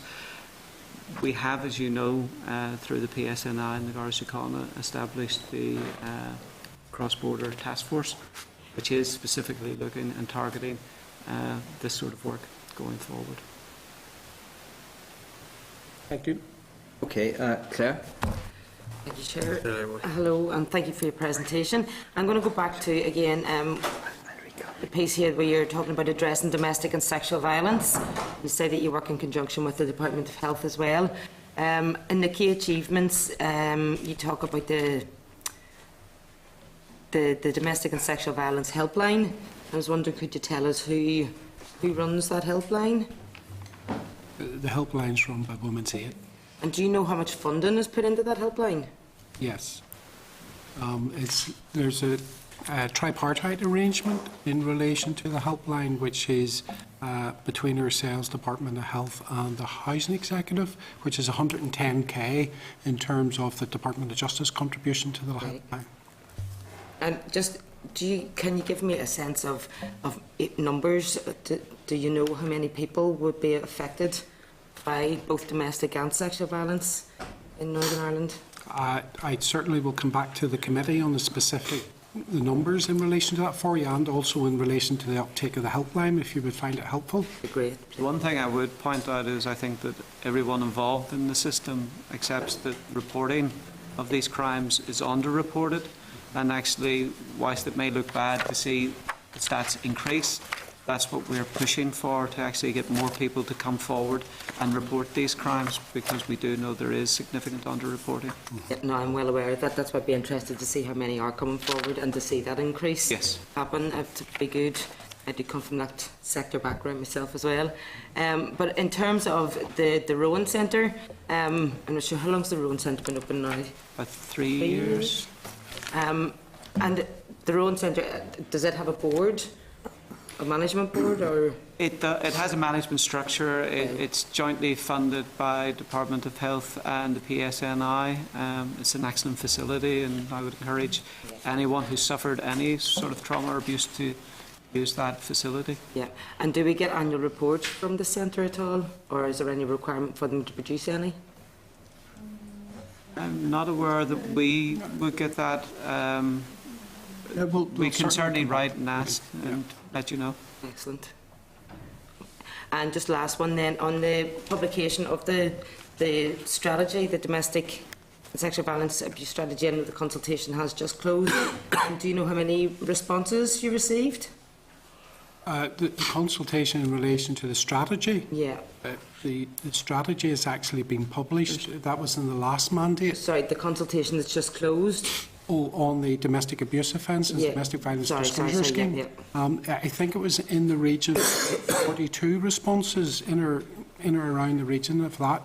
We have, as you know, through the PSNI and the Garda Síochána, established the cross-border task force, which is specifically looking and targeting this sort of work going forward. Thank you. Okay, Claire? Thank you, Chair. Hello, and thank you for your presentation. I'm going to go back to, again, the piece here where you're talking about addressing domestic and sexual violence. You say that you work in conjunction with the Department of Health as well. In the key achievements, you talk about the domestic and sexual violence helpline. I was wondering, could you tell us who runs that helpline? The helpline's run by Women's Aid. And do you know how much funding is put into that helpline? Yes. There's a tripartite arrangement in relation to the helpline, which is between ourselves, Department of Health and the Housing Executive, which is 110k in terms of the Department of Justice contribution to the helpline. And just, can you give me a sense of numbers? Do you know how many people would be affected by both domestic and sexual violence in Northern Ireland? I certainly will come back to the committee on the numbers in relation to that for you, and also in relation to the uptake of the helpline, if you would find it helpful. Great. One thing I would point out is I think that everyone involved in the system accepts that reporting of these crimes is underreported, and actually, whilst it may look bad to see the stats increase, that's what we're pushing for, to actually get more people to come forward and report these crimes, because we do know there is significant underreporting. Yeah, no, I'm well aware of that. That's why I'd be interested to see how many are coming forward and to see that increase happen. It'd be good. I do come from that sector background myself as well. But in terms of the Rowan Centre, I'm not sure, how long's the Rowan Centre been open now? About 3 years. And the Rowan Centre, does it have a board? A management board, or? It has a management structure. It's jointly funded by Department of Health and the PSNI. It's an excellent facility, and I would encourage anyone who suffered any sort of trauma or abuse to use that facility. Yeah. And do we get annual reports from the centre at all, or is there any requirement for them to produce any? I'm not aware that we would get that. We can certainly write and ask and let you know. Excellent. And just last one then, on the publication of the strategy, the domestic and sexual violence abuse strategy, and the consultation has just closed. Do you know how many responses you received? The consultation in relation to the strategy? Yeah. The strategy has actually been published. That was in the last mandate. Sorry, the consultation that's just closed? Oh, on the domestic abuse offences, domestic violence disclosure scheme. I think it was in the region of 42 responses in or around the region of that.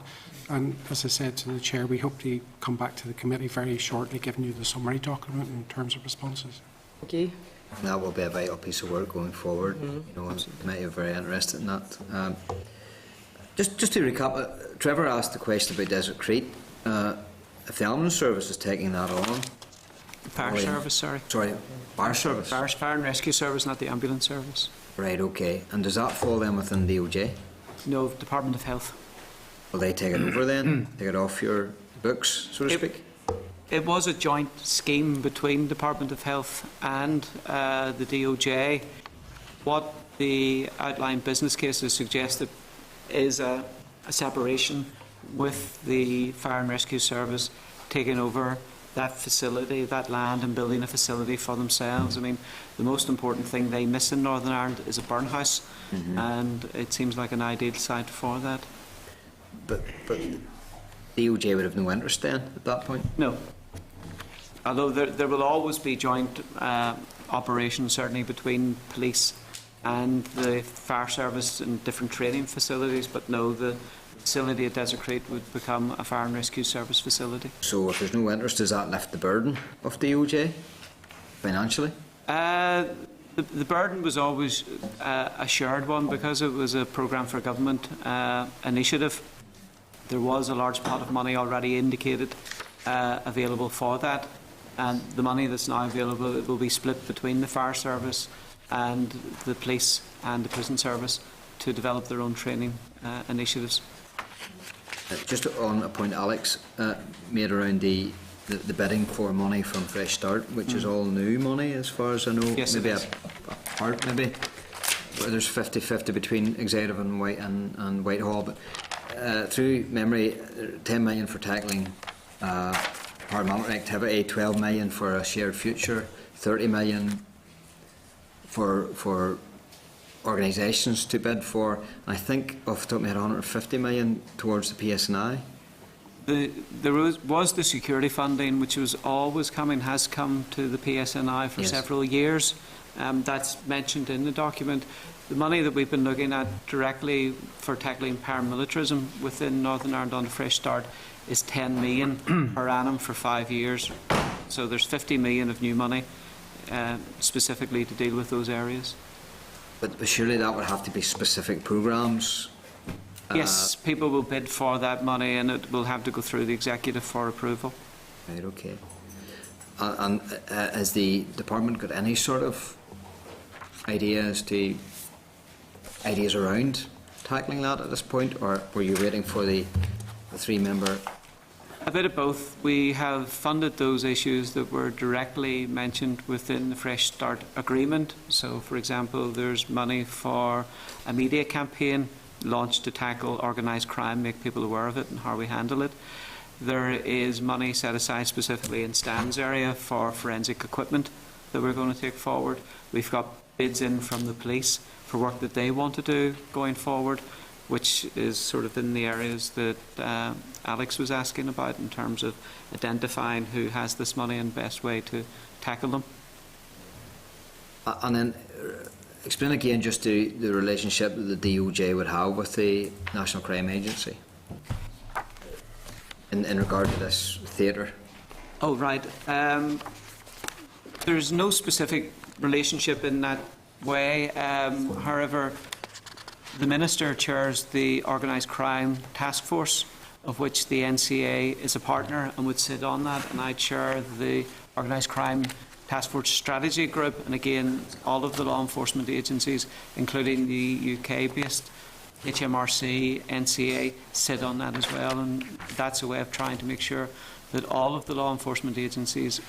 And as I said to the Chair, we hope to come back to the committee very shortly, giving you the summary document in terms of responses. Thank you. That will be a vital piece of work going forward. You know, the committee are very interested in that. Just to recap, Trevor asked the question about Desert Creek. If the ambulance service is taking that on, Fire service, sorry. Sorry, fire service. Fire and rescue service, not the ambulance service. Right, okay. And does that fall then within DOJ? No, Department of Health. Will they take it over then? Take it off your books, so to speak? It was a joint scheme between Department of Health and the DOJ. What the outlined business cases suggested is a separation, with the Fire and Rescue Service taking over that facility, that land, and building a facility for themselves. I mean, the most important thing they miss in Northern Ireland is a burn house, and it seems like an ideal site for that. But DOJ would have no interest then at that point? No. Although there will always be joint operations, certainly between police and the fire service in different training facilities, but no, the facility at Desert Creek would become a fire and rescue service facility. So if there's no interest, does that lift the burden of DOJ financially? The burden was always a shared one, because it was a programme for government initiative. There was a large pot of money already indicated available for that, and the money that's now available will be split between the fire service and the police and the prison service to develop their own training initiatives. Just on a point Alex made around the bidding for money from Fresh Start, which is all new money as far as I know. Yes, maybe a part, maybe where there's 50-50 between Executive and Whitehall, but through memory, 10 million for tackling paramilitary activity, 12 million for a shared future, 30 million for organisations to bid for. I think off the top of my head 150 million towards the PSNI. There was the security funding, which was always coming, has come to the PSNI for several years. That's mentioned in the document. The money that we've been looking at directly for tackling paramilitarism within Northern Ireland on a Fresh Start is 10 million per annum for 5 years. So there's 50 million of new money specifically to deal with those areas. But surely that would have to be specific programmes. Yes, people will bid for that money and it will have to go through the executive for approval. Right, okay. And has the department got any sort of ideas around tackling that at this point, or were you waiting for the 3-member? A bit of both. We have funded those issues that were directly mentioned within the Fresh Start agreement. So, for example, there's money for a media campaign launched to tackle organised crime, make people aware of it and how we handle it. There is money set aside specifically in Stan's area for forensic equipment that we're going to take forward. We've got bids in from the police for work that they want to do going forward, which is sort of in the areas that Alex was asking about in terms of identifying who has this money and best way to tackle them. And then explain again just the relationship that the DOJ would have with the National Crime Agency in regard to this theatre. Oh, right. There's no specific relationship in that way. However, the Minister chairs the Organised Crime Task Force, of which the NCA is a partner and would sit on that, and I chair the Organised Crime Task Force Strategy Group, and again, all of the law enforcement agencies, including the UK-based HMRC, NCA, sit on that as well, and that's a way of trying to make sure that all of the law enforcement agencies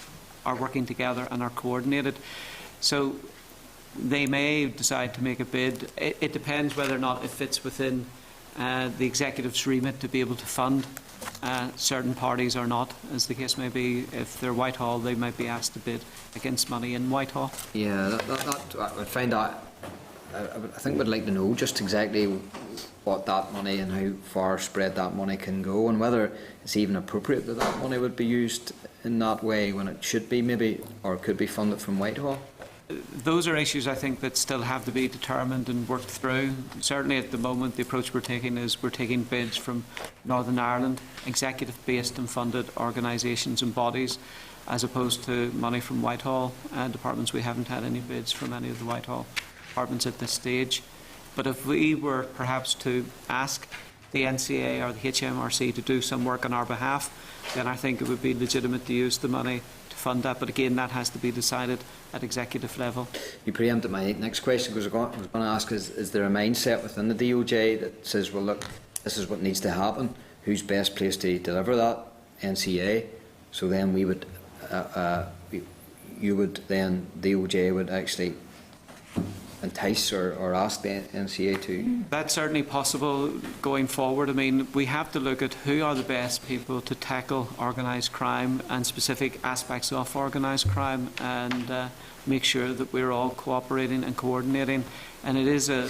are working together and are coordinated. So they may decide to make a bid. It depends whether or not it fits within the executive's remit to be able to fund certain parties or not, as the case may be. If they're Whitehall, they might be asked to bid against money in Whitehall. Yeah, I would find that. I think we'd like to know just exactly what that money and how far spread that money can go, and whether it's even appropriate that that money would be used in that way when it should be maybe, or could be funded from Whitehall. Those are issues I think that still have to be determined and worked through. Certainly at the moment the approach we're taking is we're taking bids from Northern Ireland, executive-based and funded organisations and bodies, as opposed to money from Whitehall departments. We haven't had any bids from any of the Whitehall departments at this stage. But if we were perhaps to ask the NCA or the HMRC to do some work on our behalf, then I think it would be legitimate to use the money to fund that. But again, that has to be decided at executive level. You preempted my next question, because I was going to ask, is there a mindset within the DOJ that says, well, look, this is what needs to happen, who's best placed to deliver that? NCA. So then we would, you would then, DOJ would actually entice or ask the NCA to? That's certainly possible going forward. I mean, we have to look at who are the best people to tackle organised crime and specific aspects of organised crime, and make sure that we're all cooperating and coordinating. And it is a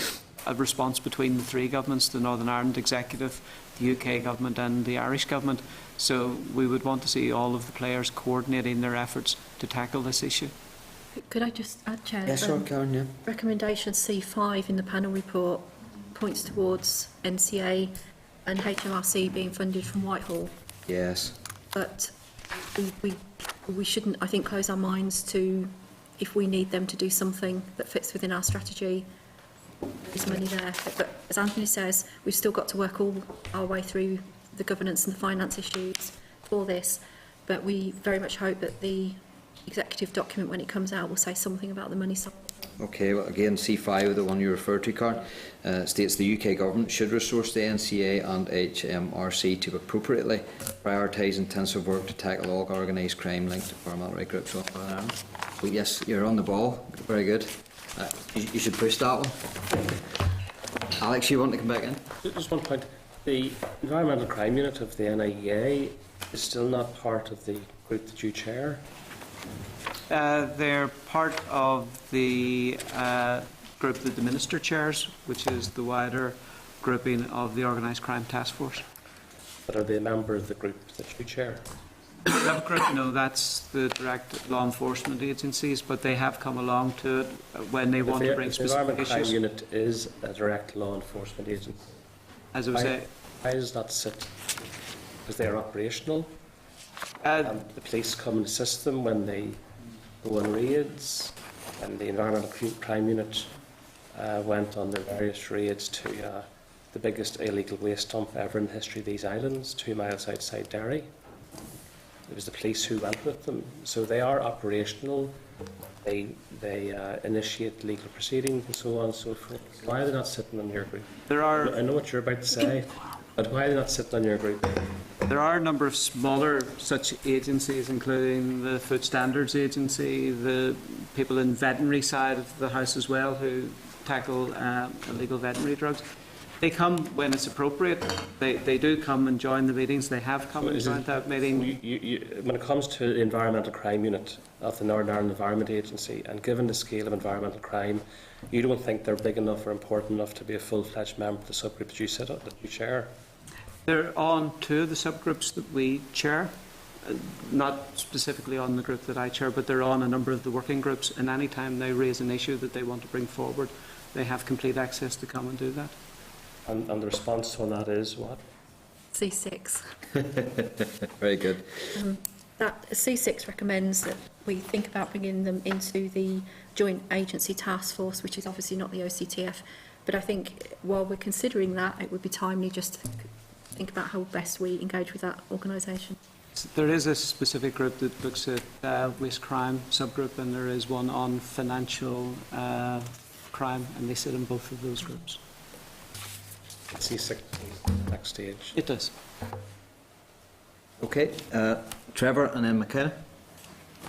response between the three governments, the Northern Ireland Executive, the UK Government and the Irish Government. So we would want to see all of the players coordinating their efforts to tackle this issue. Could I just add, Chair? Yes, sure, Karen, yeah. Recommendation C5 in the panel report points towards NCA and HMRC being funded from Whitehall. Yes. But we shouldn't, I think, close our minds to, if we need them to do something that fits within our strategy, there's money there. But as Anthony says, we've still got to work all our way through the governance and the finance issues for this. But we very much hope that the executive document, when it comes out, will say something about the money side. Okay, well, again, C5, the one you referred to, Karen, states the UK Government should resource the NCA and HMRC to appropriately prioritise intensive work to tackle all organised crime linked to paramilitary groups all over Ireland. Well, yes, you're on the ball. Very good. You should push that one. Alex, you want to come back in? Just one point. The Environmental Crime Unit of the NIEA is still not part of the group that you chair? They're part of the group that the Minister chairs, which is the wider grouping of the Organised Crime Task Force. But are they a member of the group that you chair? That group, no, that's the direct law enforcement agencies, but they have come along to it when they want to bring If the specific Environment Crime issues. Unit is a direct law enforcement agency, As I was saying, why does that sit? Because they are operational, and the police come and assist them when they go on raids, and the Environmental Crime Unit went on their various raids to the biggest illegal waste dump ever in the history of these islands, 2 miles outside Derry. It was the police who went with them, so they are operational. They initiate legal proceedings and so on and so forth. Why are they not sitting on your group? I know what you're about to say, but why are they not sitting on your group? there are a number of smaller such agencies, including the Food Standards Agency, the people in veterinary side of the house as well, who tackle illegal veterinary drugs. They come when it's appropriate. They do come and join the meetings. They have come and joined that meeting. When it comes to the Environmental Crime Unit of the Northern Ireland Environment Agency, and given the scale of environmental crime, you don't think they're big enough or important enough to be a full-fledged member of the subgroup that you sit on, that you chair? They're on two of the subgroups that we chair, not specifically on the group that I chair, but they're on a number of the working groups, and any time they raise an issue that they want to bring forward, they have complete access to come and do that. And the response on that is what? C6. Very good. That C6 recommends that we think about bringing them into the Joint Agency Task Force, which is obviously not the OCTF. But I think while we're considering that, it would be timely just to think about how best we engage with that organisation. There is a specific group that looks at waste crime subgroup, and there is one on financial crime, and they sit in both of those groups. C6 next stage. It does. Okay, Trevor and then Michaela.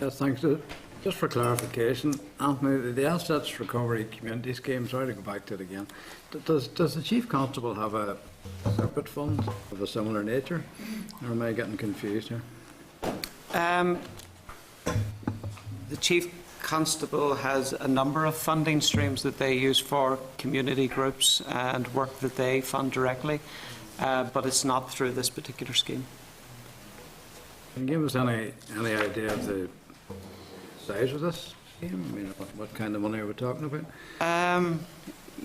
Yes, thanks. Just for clarification, Anthony, the Assets Recovery Community Scheme, sorry to go back to it again, does the Chief Constable have a separate fund of a similar nature, or am I getting confused here? The Chief Constable has a number of funding streams that they use for community groups and work that they fund directly, but it's not through this particular scheme. Can you give us any idea of the size of this scheme? I mean, what kind of money are we talking about?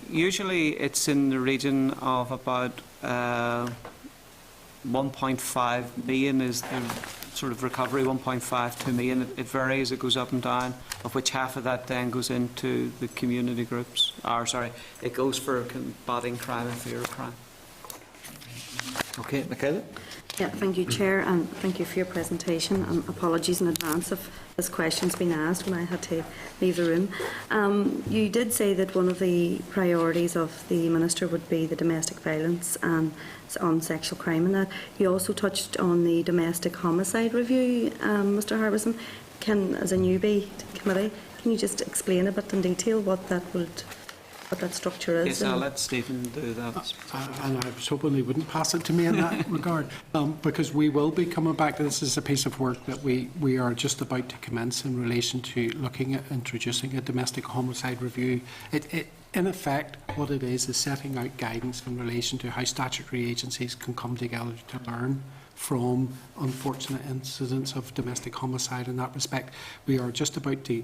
Usually it's in the region of about 1.5 million is the sort of recovery, 1.5 to million. It varies, it goes up and down, of which half of that then goes into the community groups. It goes for combating crime and fear of crime. Okay, Michaela. Yeah, thank you, Chair, and thank you for your presentation, and apologies in advance if this question's been asked when I had to leave the room. You did say that one of the priorities of the Minister would be the domestic violence and on sexual crime, and that you also touched on the domestic homicide review, Mr Harbison. As a newbie to the committee, can you just explain a bit in detail what that structure is? Yes, I'll let Stephen do that. And I was hoping they wouldn't pass it to me in that regard, because we will be coming back. This is a piece of work that we are just about to commence in relation to looking at introducing a domestic homicide review. In effect, what it is setting out guidance in relation to how statutory agencies can come together to learn from unfortunate incidents of domestic homicide. In that respect, we are just about to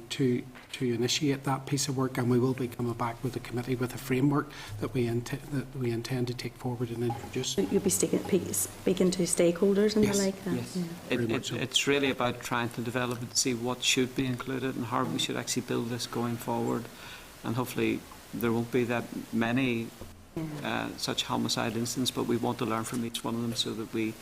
initiate that piece of work, and we will be coming back with a committee with a framework that we intend to take forward and introduce. You'll be speaking to stakeholders and Yes. the like that? Yes. Yeah. It's really about trying to develop and see what should be included and how we should actually build this going forward. And hopefully there won't be that many such homicide incidents, but we want to learn from each one of them so that we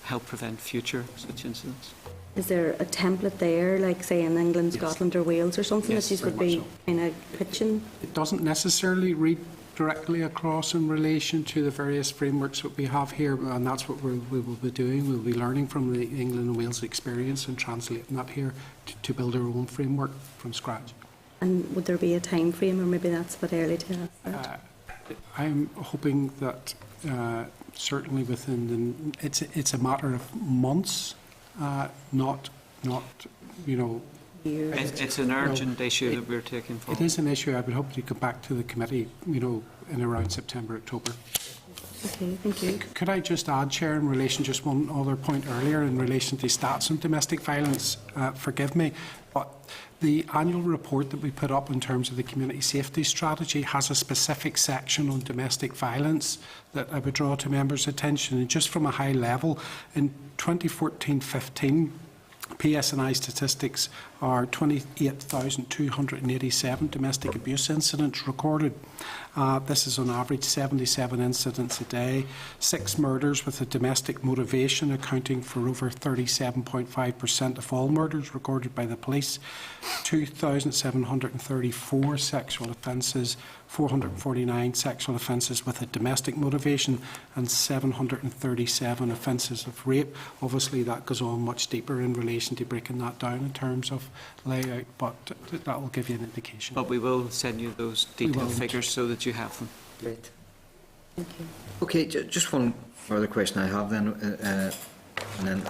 help prevent future such incidents. Is there a template there, like say in England, Yes. Scotland or Wales or something Yes, that you would very be much kind of pitching? It doesn't necessarily read directly across in relation to the various frameworks that we have here, and that's what we will be doing. We'll be learning from the England and Wales experience and translating that here to build our own framework from scratch. And would there be a time frame, or maybe that's a bit early to ask that? I'm hoping that certainly within it's a matter of months not, you know, It's an urgent issue that we're taking forward. it is an issue. I would hope to come back to the committee, you know, in around September, October. Okay, thank you. Could I just add, Chair, in relation, just one other point earlier, in relation to stats on domestic violence? Forgive me, but the annual report that we put up in terms of the community safety strategy has a specific section on domestic violence that I would draw to members' attention. And just from a high level, in 2014-15, PSNI statistics are 28,287 domestic abuse incidents recorded. This is on average 77 incidents a day, 6 murders with a domestic motivation accounting for over 37.5% of all murders recorded by the police, 2,734 sexual offences, 449 sexual offences with a domestic motivation, and 737 offences of rape. Obviously that goes on much deeper in relation to breaking that down in terms of layout, but that will give you an indication. But we will send you those detailed figures so that you have them. Great. Thank you. Okay, just one further question I have then, and then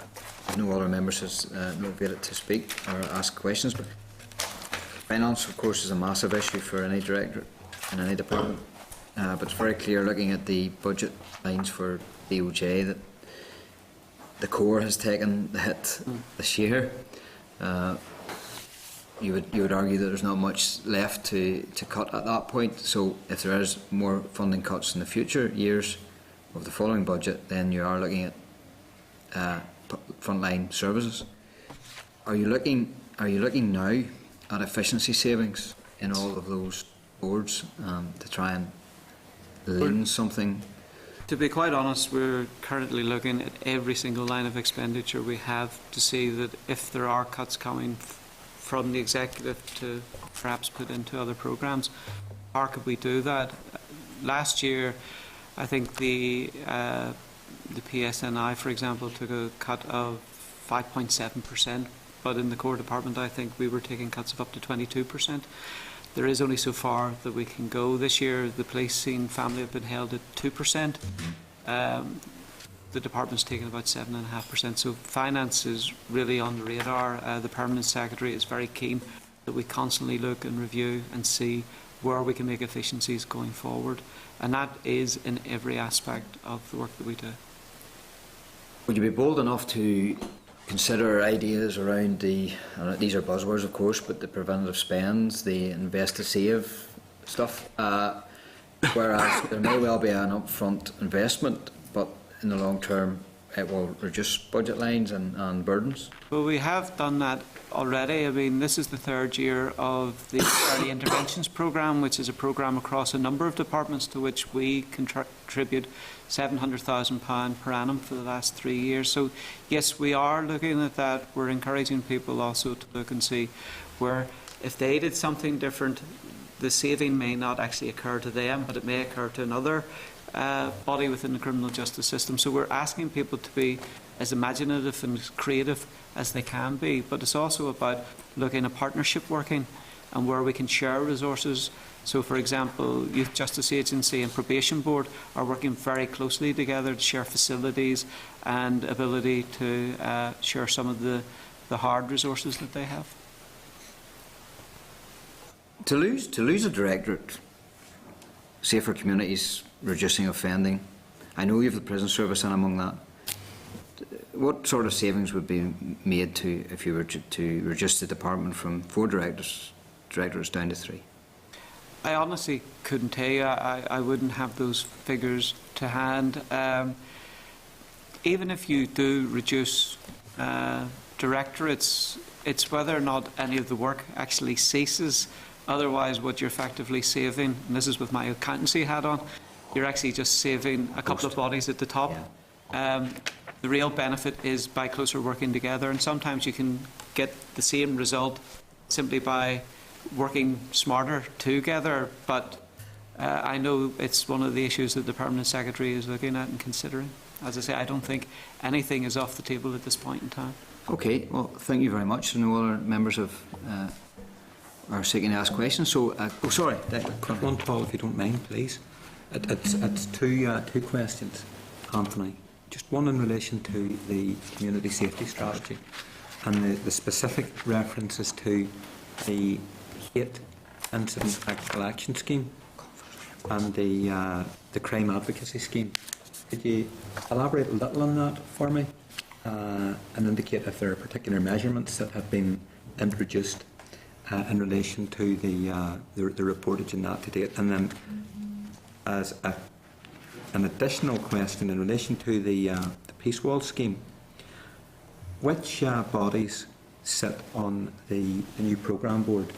no other members has motivated to speak or ask questions. But finance, of course, is a massive issue for any directorate in any department. But it's very clear, looking at the budget lines for DOJ, that the core has taken the hit this year. You would argue that there's not much left to cut at that point. So if there is more funding cuts in the future years of the following budget, then you are looking at frontline services. Are you looking now at efficiency savings in all of those boards to try and lean something? To be quite honest, we're currently looking at every single line of expenditure we have to see that if there are cuts coming from the executive to perhaps put into other programmes, how could we do that? Last year, I think the PSNI, for example, took a cut of 5.7%, but in the core department, I think we were taking cuts of up to 22%. There is only so far that we can go. This year, the policing family have been held at 2%. The department's taken about 7.5%. So finance is really on the radar. The Permanent Secretary is very keen that we constantly look and review and see where we can make efficiencies going forward. And that is in every aspect of the work that we do. Would you be bold enough to consider ideas around these are buzzwords, of course, but the preventative spends, the invest to save stuff, whereas there may well be an upfront investment, but in the long term it will reduce budget lines and burdens? Well, we have done that already. I mean, this is the third year of the Early Interventions Programme, which is a programme across a number of departments to which we contribute £700,000 per annum for the last 3 years. So, yes, we are looking at that. We're encouraging people also to look and see where, if they did something different, the saving may not actually occur to them, but it may occur to another body within the criminal justice system. So we're asking people to be as imaginative and as creative as they can be, but it's also about looking at partnership working and where we can share resources. So, for example, Youth Justice Agency and Probation Board are working very closely together to share facilities and ability to share some of the hard resources that they have. To lose a directorate, Safer Communities, reducing offending, I know you have the prison service in among that. What sort of savings would be made if you were to reduce the department from 4 directors down to 3? I honestly couldn't tell you. I wouldn't have those figures to hand. Even if you do reduce directorates, it's whether or not any of the work actually ceases. Otherwise, what you're effectively saving, and this is with my accountancy hat on, you're actually just saving a couple of bodies at the top. Yeah. The real benefit is by closer working together, and sometimes you can get the same result simply by working smarter together. But I know it's one of the issues that the Permanent Secretary is looking at and considering. As I say, I don't think anything is off the table at this point in time. Okay, well, thank you very much. No other members are seeking to ask questions. So, sorry. Quick one, Paul, if you don't mind, please. It's two questions, Anthony. Just one in relation to the community safety strategy and the specific references to the hate incident practical action scheme and the crime advocacy scheme. Could you elaborate a little on that for me and indicate if there are particular measurements that have been introduced in relation to the reportage in that to date? And then as an additional question in relation to the Peace Wall scheme, which bodies sit on the new programme board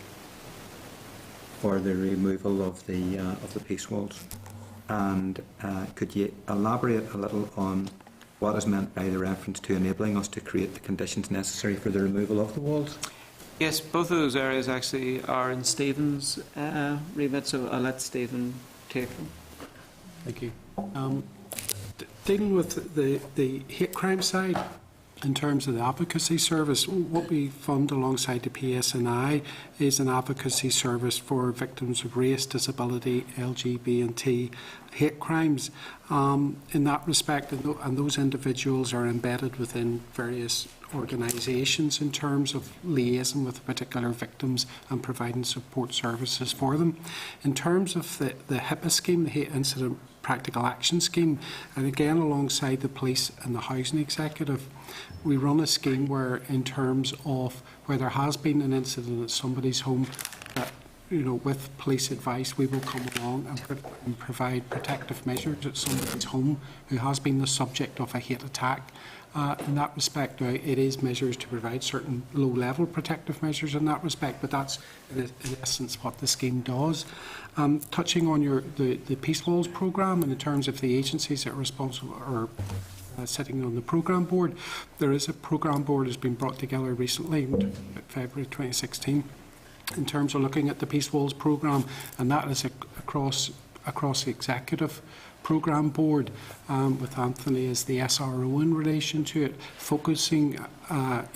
for the removal of the Peace Walls? And could you elaborate a little on what is meant by the reference to enabling us to create the conditions necessary for the removal of the walls? Yes, both of those areas actually are in Stephen's remit, so I'll let Stephen take them. Thank you. Dealing with the hate crime side, in terms of the advocacy service, what we fund alongside the PSNI is an advocacy service for victims of race, disability, LGBT hate crimes. In that respect, and those individuals are embedded within various organisations in terms of liaison with particular victims and providing support services for them. In terms of the HIPAA scheme, the Hate Incident Practical Action Scheme, and again alongside the police and the housing executive, we run a scheme where, in terms of where there has been an incident at somebody's home, that, you know, with police advice, we will come along and provide protective measures at somebody's home who has been the subject of a hate attack. In that respect, it is measures to provide certain low-level protective measures in that respect, but that's in essence what the scheme does. Touching on the Peace Walls programme, and in terms of the agencies that are responsible or sitting on the programme board, there is a programme board that's been brought together recently in February 2016 in terms of looking at the Peace Walls programme, and that is across the executive programme board, with Anthony as the SRO in relation to it, focusing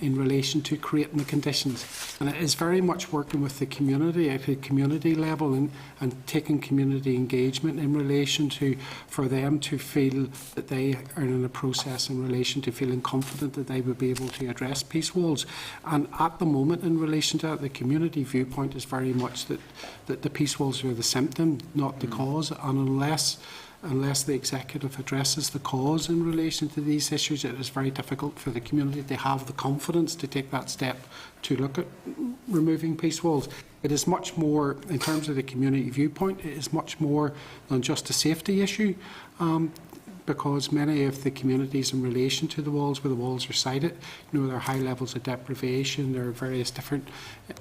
in relation to creating the conditions. And it is very much working with the community at a community level and taking community engagement in relation to, for them to feel that they are in a process in relation to feeling confident that they would be able to address Peace Walls. And at the moment, in relation to that, the community viewpoint is very much that the Peace Walls are the symptom, not the cause, and unless the executive addresses the cause in relation to these issues, it is very difficult for the community to have the confidence to take that step to look at removing Peace Walls. It is much more, in terms of the community viewpoint, it is much more than just a safety issue, because many of the communities in relation to the walls, where the walls are sited, you know, there are high levels of deprivation, there are various different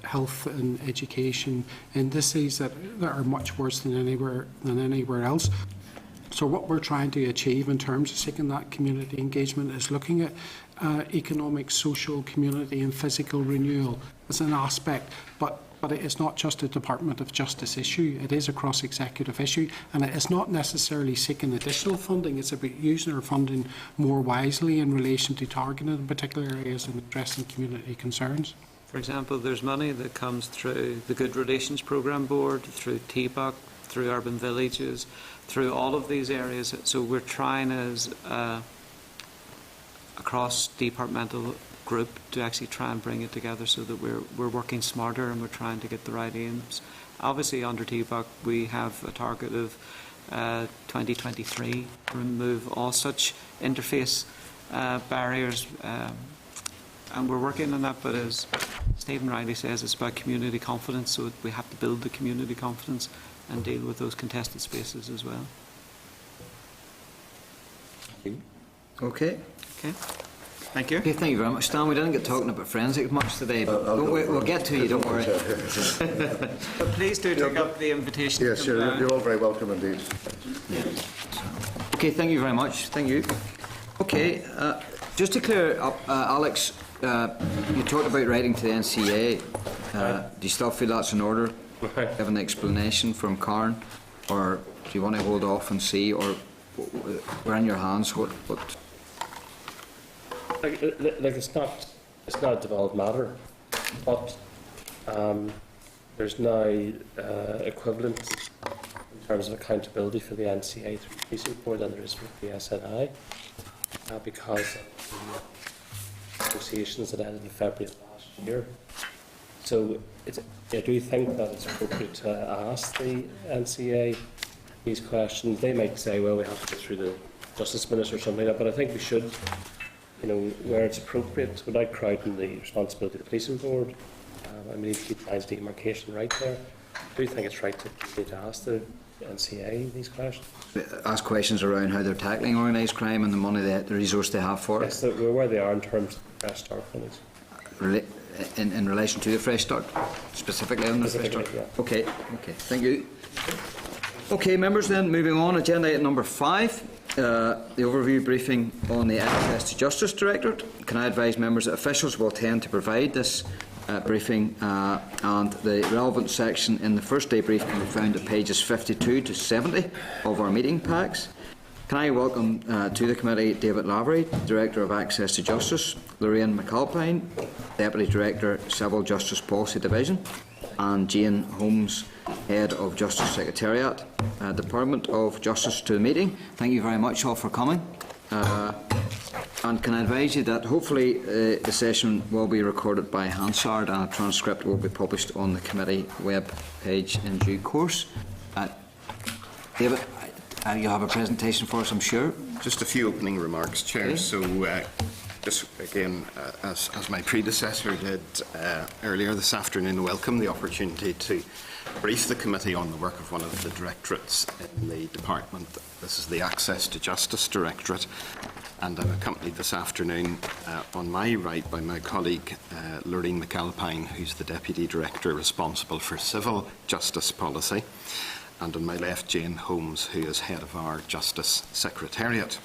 health and education indices that are much worse than anywhere else. So what we're trying to achieve in terms of seeking that community engagement is looking at economic, social, community and physical renewal as an aspect, but it is not just a Department of Justice issue, it is a cross-executive issue, and it is not necessarily seeking additional funding, it's about using our funding more wisely in relation to targeting particular areas and addressing community concerns. For example, there's money that comes through the Good Relations Programme Board, through TBUC, through urban villages, through all of these areas. So we're trying as a cross-departmental group to actually try and bring it together so that we're working smarter and we're trying to get the right aims. Obviously under TBUC we have a target of 2023 to remove all such interface barriers, and we're working on that, but as Stephen Riley says, it's about community confidence, so we have to build the community confidence and deal with those contested spaces as well. Okay. Okay. Thank you. Okay, thank you very much, Stan. We didn't get talking about forensic much today, but we'll get to you, don't worry. But please do take up the invitation. Yes, you're all very welcome indeed. Okay, thank you very much. Thank you. Okay, just to clear up, Alex, you talked about writing to the NCA. Do you still feel that's in order? Give an explanation from Karen, or do you want to hold off and see, or we're in your hands? What? Like it's not a devolved matter, but there's now equivalent in terms of accountability for the NCA through the Policing Board than there is for the SNI. because of the negotiations that ended in February of last year. So I do think that it's appropriate to ask the NCA these questions. They might say, well, we have to go through the Justice Minister or something like that, but I think we should, where it's appropriate, without crowding the responsibility of the Policing Board. I mean, if you keep lines of demarcation right there, I do think it's right to ask the NCA these questions. Ask questions around how they're tackling organised crime and the money, the resource they have for it. Yes, where they are in terms of Fresh Start funds. In relation to the Fresh Start, specifically on the Fresh Start. Yeah. Okay. Thank you. Okay, members. Then moving on, agenda item number 5. The overview briefing on the Access to Justice Directorate. Can I advise members that officials will tend to provide this briefing and the relevant section in the first day brief can be found at pages 52 to 70 of our meeting packs. Can I welcome to the committee David Lavery, Director of Access to Justice, Lorraine McAlpine, Deputy Director, Civil Justice Policy Division, and Jane Holmes, Head of Justice Secretariat, Department of Justice, to the meeting. Thank you very much all for coming. And can I advise you that hopefully the session will be recorded by Hansard and a transcript will be published on the committee web page in due course. David, you have a presentation for us, I'm sure. Just a few opening remarks, Chair. Okay. So, just again, as my predecessor did earlier this afternoon, welcome the opportunity to brief the committee on the work of one of the directorates in the department. This is the Access to Justice Directorate, and I'm accompanied this afternoon on my right by my colleague Lorraine McAlpine, who's the Deputy Director responsible for Civil Justice Policy, and on my left Jane Holmes, who is Head of our Justice Secretariat.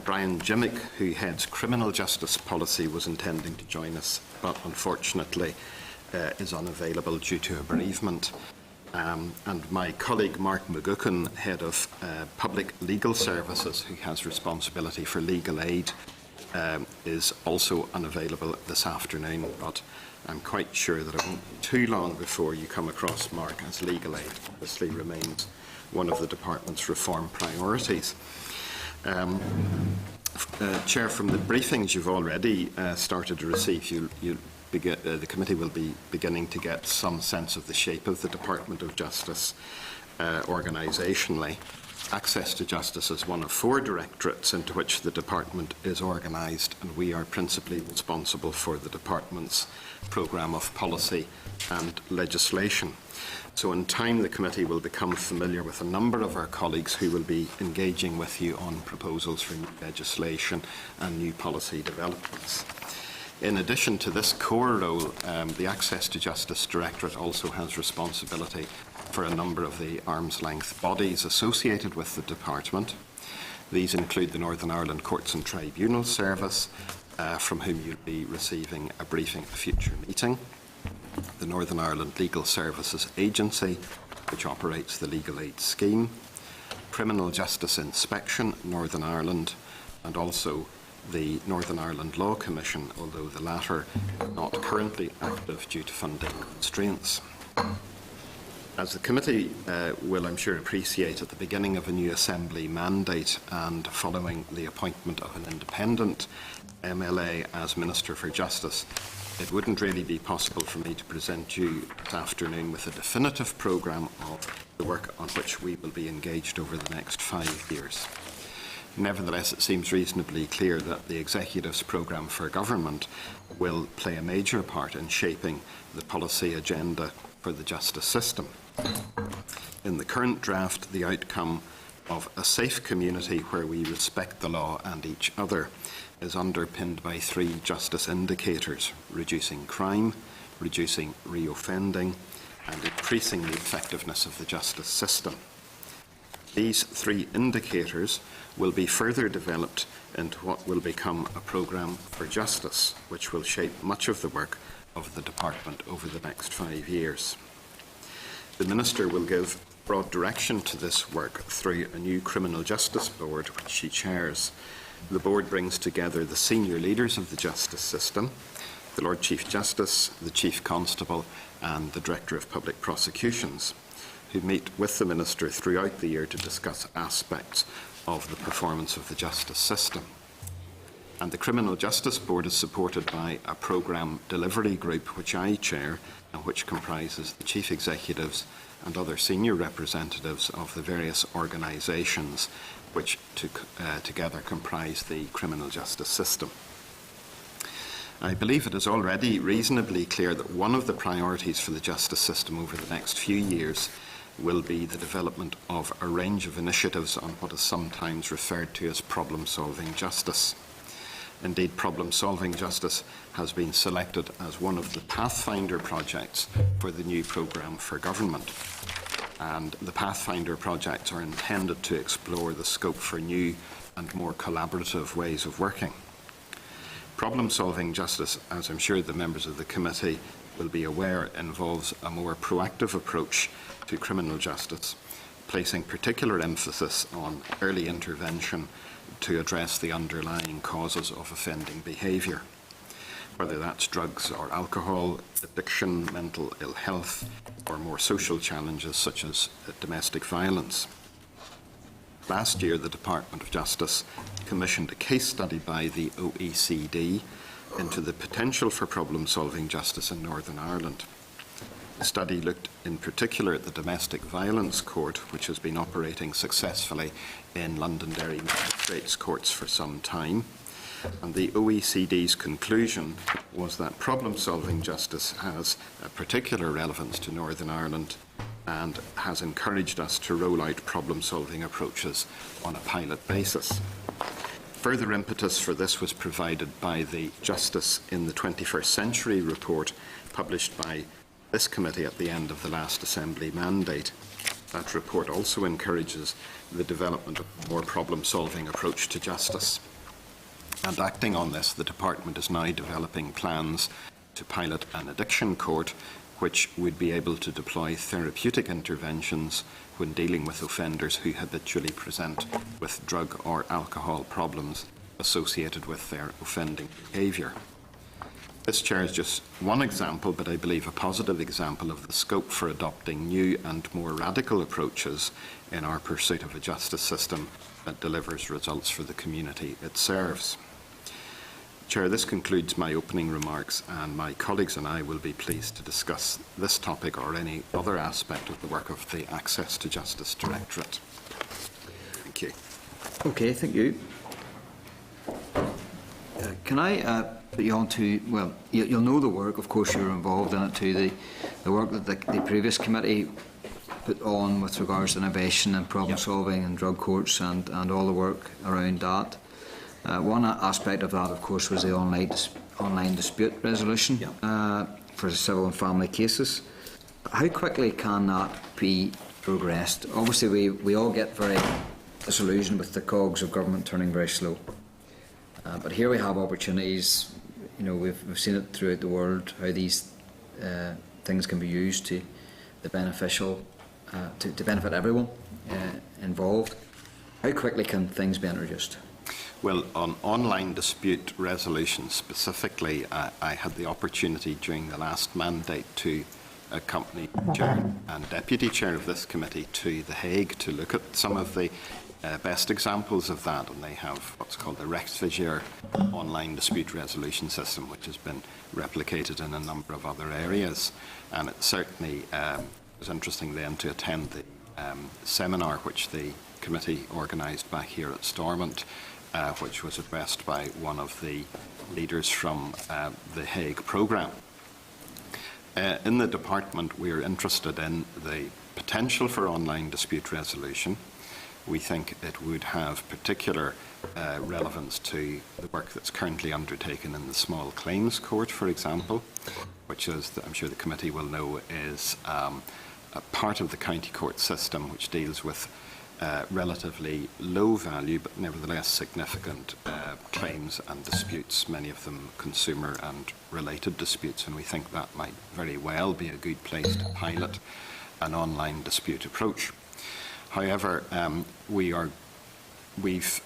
Brian Jimmick, who heads Criminal Justice Policy, was intending to join us, but unfortunately is unavailable due to a bereavement. And my colleague Mark McGuckin, Head of Public Legal Services, who has responsibility for legal aid, is also unavailable this afternoon, but I'm quite sure that it won't be too long before you come across Mark, as legal aid obviously remains one of the department's reform priorities. Chair, from the briefings you've already started to receive, the committee will be beginning to get some sense of the shape of the Department of Justice organisationally. Access to Justice is one of 4 directorates into which the department is organised, and we are principally responsible for the department's programme of policy and legislation. So in time the committee will become familiar with a number of our colleagues who will be engaging with you on proposals for new legislation and new policy developments. In addition to this core role, the Access to Justice Directorate also has responsibility for a number of the arm's-length bodies associated with the department. These include the Northern Ireland Courts and Tribunals Service, from whom you'll be receiving a briefing at a future meeting, the Northern Ireland Legal Services Agency, which operates the legal aid scheme, Criminal Justice Inspection, Northern Ireland, and also the Northern Ireland Law Commission, although the latter not currently active due to funding constraints. As the committee will, I'm sure, appreciate, at the beginning of a new Assembly mandate and following the appointment of an independent MLA as Minister for Justice, it wouldn't really be possible for me to present you this afternoon with a definitive programme of the work on which we will be engaged over the next 5 years. Nevertheless, it seems reasonably clear that the Executive's programme for government will play a major part in shaping the policy agenda for the justice system. In the current draft, the outcome of a safe community where we respect the law and each other is underpinned by 3 justice indicators: reducing crime, reducing reoffending, and increasing the effectiveness of the justice system. These 3 indicators will be further developed into what will become a programme for justice, which will shape much of the work of the department over the next 5 years. The Minister will give broad direction to this work through a new Criminal Justice Board, which she chairs. The board brings together the senior leaders of the justice system, the Lord Chief Justice, the Chief Constable, and the Director of Public Prosecutions, who meet with the Minister throughout the year to discuss aspects of the performance of the justice system. And the Criminal Justice Board is supported by a programme delivery group which I chair and which comprises the chief executives and other senior representatives of the various organisations which together comprise the criminal justice system. I believe it is already reasonably clear that one of the priorities for the justice system over the next few years will be the development of a range of initiatives on what is sometimes referred to as problem-solving justice. Indeed, problem-solving justice has been selected as one of the Pathfinder projects for the new programme for government. And the Pathfinder projects are intended to explore the scope for new and more collaborative ways of working. Problem-solving justice, as I'm sure the members of the committee will be aware, involves a more proactive approach to criminal justice, placing particular emphasis on early intervention to address the underlying causes of offending behaviour, whether that's drugs or alcohol, addiction, mental ill health, or more social challenges such as domestic violence. Last year, the Department of Justice commissioned a case study by the OECD into the potential for problem-solving justice in Northern Ireland. The study looked in particular at the Domestic Violence Court, which has been operating successfully in Londonderry Magistrates Courts for some time. And the OECD's conclusion was that problem-solving justice has a particular relevance to Northern Ireland and has encouraged us to roll out problem-solving approaches on a pilot basis. Further impetus for this was provided by the Justice in the 21st Century report published by this committee at the end of the last Assembly mandate. That report also encourages the development of a more problem-solving approach to justice. And acting on this, the Department is now developing plans to pilot an addiction court which would be able to deploy therapeutic interventions when dealing with offenders who habitually present with drug or alcohol problems associated with their offending behaviour. This, Chair, is just one example, but I believe a positive example of the scope for adopting new and more radical approaches in our pursuit of a justice system that delivers results for the community it serves. Chair, this concludes my opening remarks, and my colleagues and I will be pleased to discuss this topic or any other aspect of the work of the Access to Justice Directorate. Thank you. Okay, thank you. Can I put you on to, well, you'll know the work, of course you were involved in it too, the work that the previous committee put on with regards to innovation and problem solving and drug courts and all the work around that. One aspect of that, of course, was the online dispute resolution for civil and family cases. How quickly can that be progressed? Obviously, we all get very disillusioned with the cogs of government turning very slow. But here we have opportunities. You know, we've seen it throughout the world how these things can be used to the beneficial, to benefit everyone involved. How quickly can things be introduced? Well, on online dispute resolution specifically, I had the opportunity during the last mandate to accompany Chair and Deputy Chair of this committee to The Hague to look at some of the best examples of that, and they have what's called the Rechtsvizier online dispute resolution system, which has been replicated in a number of other areas. And it certainly was interesting then to attend the seminar which the committee organised back here at Stormont, which was addressed by one of the leaders from the Hague programme. In the department, we are interested in the potential for online dispute resolution. We think it would have particular relevance to the work that's currently undertaken in the Small Claims Court, for example, which is, I'm sure the committee will know, is a part of the county court system which deals with relatively low value but nevertheless significant claims and disputes, many of them consumer and related disputes, and we think that might very well be a good place to pilot an online dispute approach. However, we've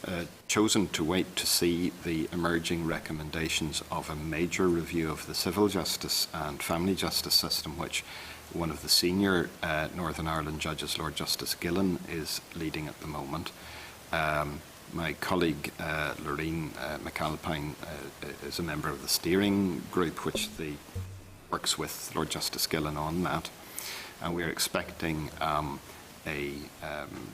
chosen to wait to see the emerging recommendations of a major review of the civil justice and family justice system, which one of the senior Northern Ireland judges, Lord Justice Gillen, is leading at the moment. My colleague Lorraine McAlpine is a member of the steering group, which works with Lord Justice Gillen on that. And we're expecting a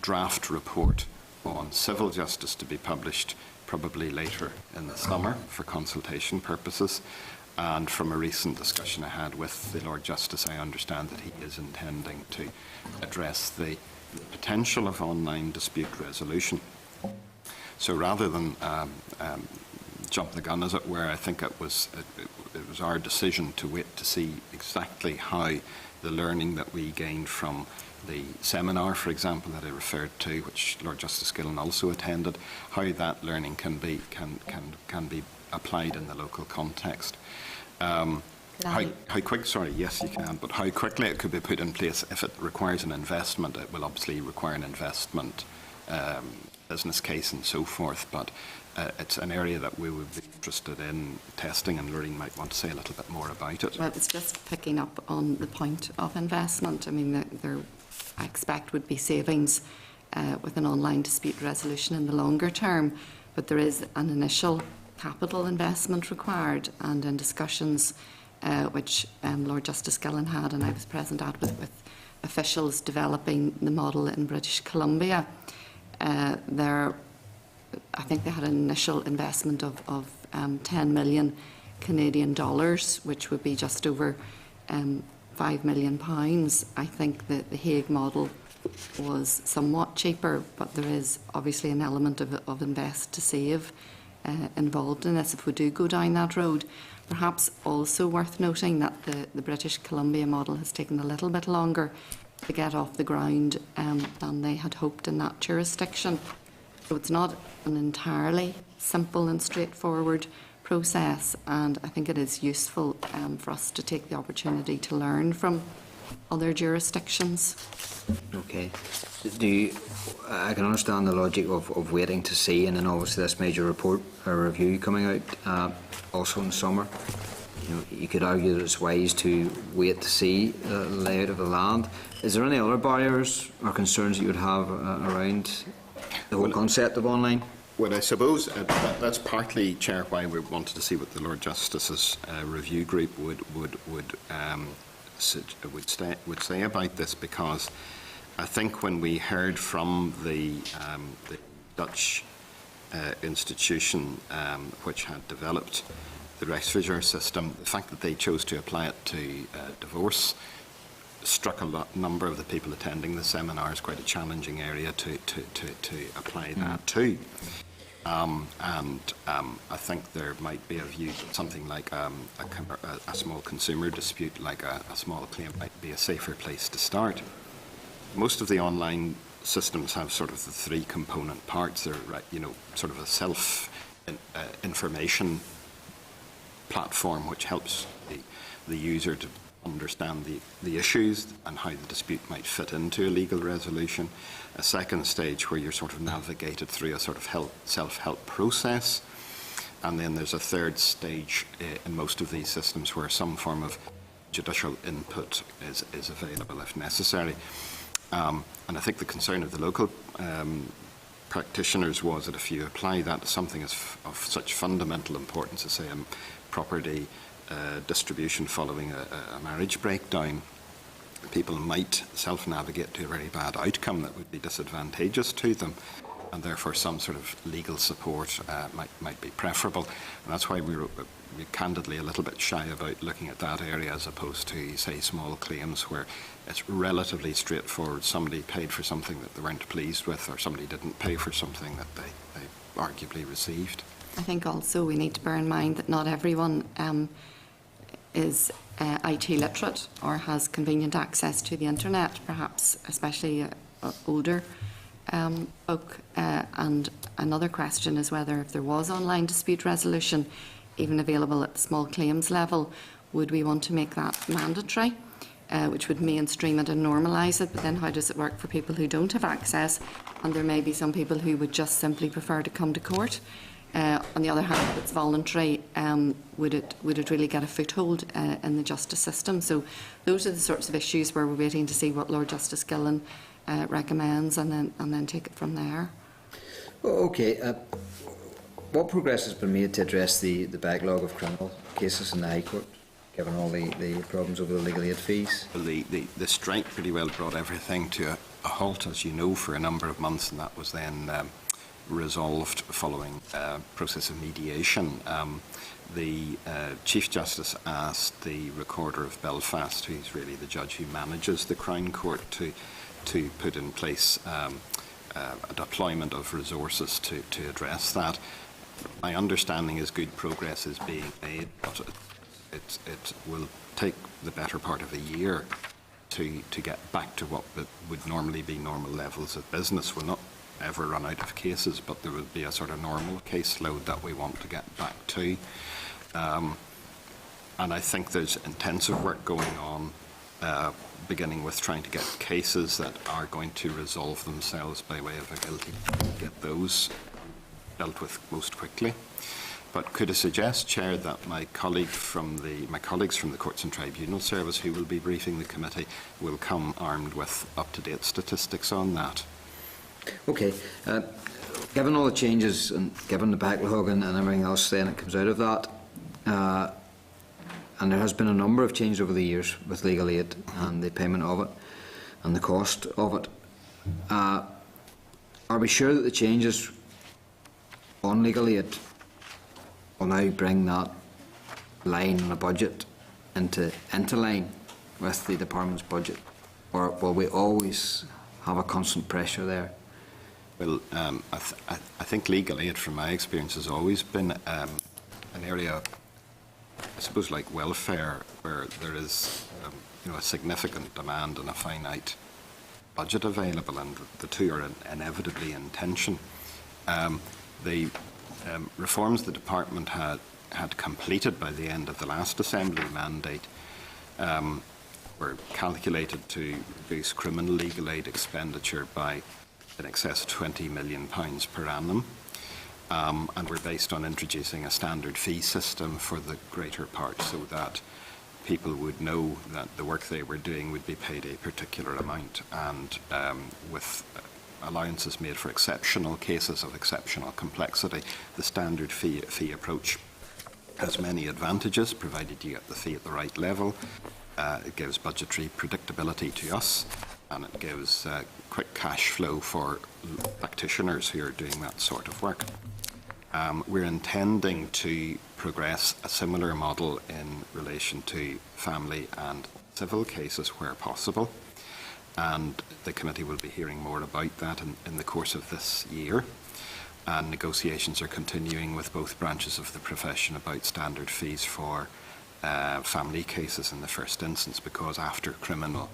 draft report on civil justice to be published probably later in the summer for consultation purposes. And from a recent discussion I had with the Lord Justice, I understand that he is intending to address the potential of online dispute resolution. So rather than jump the gun, as it were, I think it was our decision to wait to see exactly how the learning that we gained from the seminar, for example, that I referred to, which Lord Justice Gillen also attended, how that learning can be applied in the local context. How quick? Sorry, yes, you can. But how quickly it could be put in place? If it requires an investment, it will obviously require an investment business case and so forth. But it's an area that we would be interested in testing, and Lorraine might want to say a little bit more about it. Well, it's just picking up on the point of investment. I mean, there I expect would be savings with an online dispute resolution in the longer term, but there is an initial capital investment required, and in discussions which Lord Justice Gillen had and I was present at with officials developing the model in British Columbia, I think they had an initial investment of 10 million Canadian dollars, which would be just over £5 million. I think that the Hague model was somewhat cheaper, but there is obviously an element of invest to save involved in this if we do go down that road. Perhaps also worth noting that the British Columbia model has taken a little bit longer to get off the ground than they had hoped in that jurisdiction. So it's not an entirely simple and straightforward process, and I think it is useful for us to take the opportunity to learn from other jurisdictions. Okay. I can understand the logic of waiting to see, and then obviously this major report or review coming out also in the summer. You could argue that it's wise to wait to see the layout of the land. Is there any other barriers or concerns that you would have around the whole concept of online? Well, I suppose that's partly, Chair, why we wanted to see what the Lord Justice's review group would say about this, because I think when we heard from the Dutch institution which had developed the Rechtsverzuur system, the fact that they chose to apply it to divorce struck a number of the people attending the seminar as quite a challenging area to apply that to. I think there might be a view that something like a small consumer dispute, like a small claim, might be a safer place to start. Most of the online systems have sort of the three component parts. They're, sort of a self-information platform which helps the user to understand the issues and how the dispute might fit into a legal resolution. A second stage where you're sort of navigated through a sort of self-help process. And then there's a third stage in most of these systems where some form of judicial input is available if necessary. And I think the concern of the local practitioners was that if you apply that to something of such fundamental importance as, say, property distribution following a marriage breakdown, people might self-navigate to a very bad outcome that would be disadvantageous to them, and therefore some sort of legal support might be preferable. And that's why we're candidly a little bit shy about looking at that area as opposed to, say, small claims where it's relatively straightforward. Somebody paid for something that they weren't pleased with, or somebody didn't pay for something that they arguably received. I think also we need to bear in mind that not everyone is IT literate or has convenient access to the internet, perhaps especially older folk. And another question is whether if there was online dispute resolution, even available at the small claims level, would we want to make that mandatory, which would mainstream it and normalise it? But then how does it work for people who don't have access? And there may be some people who would just simply prefer to come to court. On the other hand, if it's voluntary, would it really get a foothold in the justice system? So those are the sorts of issues where we're waiting to see what Lord Justice Gillen recommends, and then take it from there. Okay. What progress has been made to address the backlog of criminal cases in the High Court, given all the problems over the legal aid fees? Well, the strike pretty well brought everything to a halt, as you know, for a number of months, and that was then resolved following a process of mediation. The Chief Justice asked the Recorder of Belfast, who's really the judge who manages the Crown Court, to put in place a deployment of resources to address that. My understanding is good progress is being made, but it will take the better part of a year to get back to what would normally be normal levels of business. We'll not ever run out of cases, but there would be a sort of normal caseload that we want to get back to. And I think there's intensive work going on, beginning with trying to get cases that are going to resolve themselves by way of a guilty plea, get those dealt with most quickly. But could I suggest, Chair, that my colleagues from the Courts and Tribunal Service, who will be briefing the committee, will come armed with up-to-date statistics on that. Okay. Given all the changes and given the backlog and everything else then that comes out of that, and there has been a number of changes over the years with legal aid and the payment of it and the cost of it, are we sure that the changes on legal aid will now bring that line on a budget into line with the department's budget, or will we always have a constant pressure there? Well, I think legal aid, from my experience, has always been an area, I suppose, like welfare, where there is a significant demand and a finite budget available, and the two are inevitably in tension. The reforms the department had completed by the end of the last Assembly mandate were calculated to reduce criminal legal aid expenditure by in excess of £20 million per annum, and were based on introducing a standard fee system for the greater part, so that people would know that the work they were doing would be paid a particular amount, and with allowances made for exceptional cases of exceptional complexity. The standard fee approach has many advantages, provided you get the fee at the right level. It gives budgetary predictability to us, and it gives quick cash flow for practitioners who are doing that sort of work. We're intending to progress a similar model in relation to family and civil cases where possible, and the committee will be hearing more about that in the course of this year. And negotiations are continuing with both branches of the profession about standard fees for family cases in the first instance, because after criminal,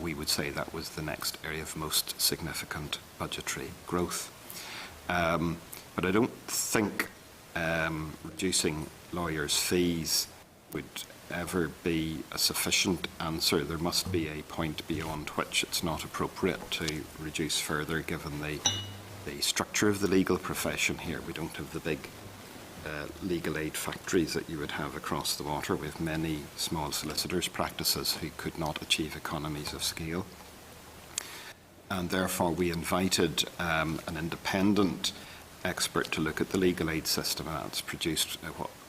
we would say that was the next area of most significant budgetary growth. But I don't think reducing lawyers' fees would ever be a sufficient answer. There must be a point beyond which it's not appropriate to reduce further, given the structure of the legal profession here. We don't have the big legal aid factories that you would have across the water. We have many small solicitors' practices who could not achieve economies of scale. And therefore we invited an independent expert to look at the legal aid system, and that's produced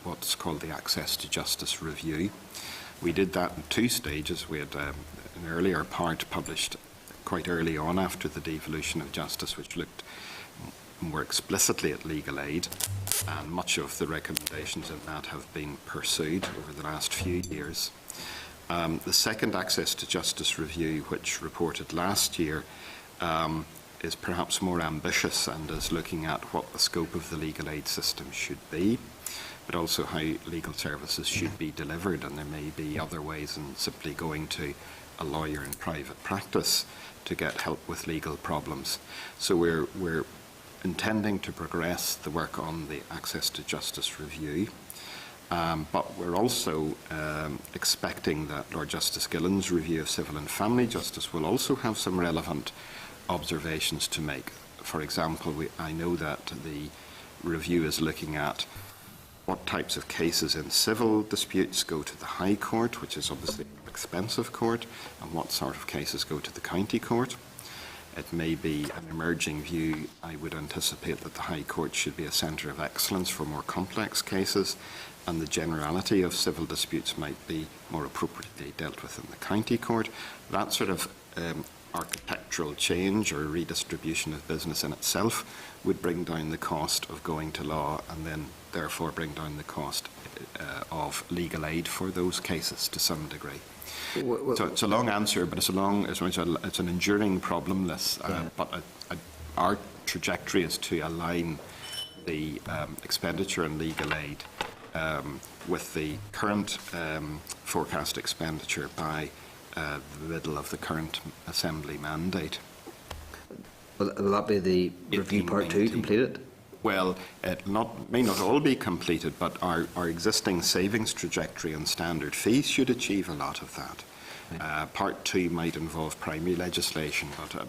what's called the Access to Justice Review. We did that in two stages. We had an earlier part published quite early on after the devolution of justice, which looked more explicitly at legal aid, and much of the recommendations in that have been pursued over the last few years. The second Access to Justice Review, which reported last year, is perhaps more ambitious and is looking at what the scope of the legal aid system should be, but also how legal services should be delivered, and there may be other ways than simply going to a lawyer in private practice to get help with legal problems. So we're intending to progress the work on the Access to Justice Review, but we're also expecting that Lord Justice Gillen's review of civil and family justice will also have some relevant observations to make. For example, I know that the review is looking at what types of cases in civil disputes go to the High Court, which is obviously an expensive court, and what sort of cases go to the County Court. it may be an emerging view. I would anticipate that the High Court should be a centre of excellence for more complex cases, and the generality of civil disputes might be more appropriately dealt with in the County Court. That sort of architectural change or redistribution of business in itself would bring down the cost of going to law, and then therefore bring down the cost of legal aid for those cases to some degree. So it's a long answer, but it's an enduring problem. But our trajectory is to align the expenditure and legal aid with the current forecast expenditure by the middle of the current Assembly mandate. Will that be the review part 2 completed? Well, it may not all be completed, but our existing savings trajectory and standard fees should achieve a lot of that. Part 2 might involve primary legislation, but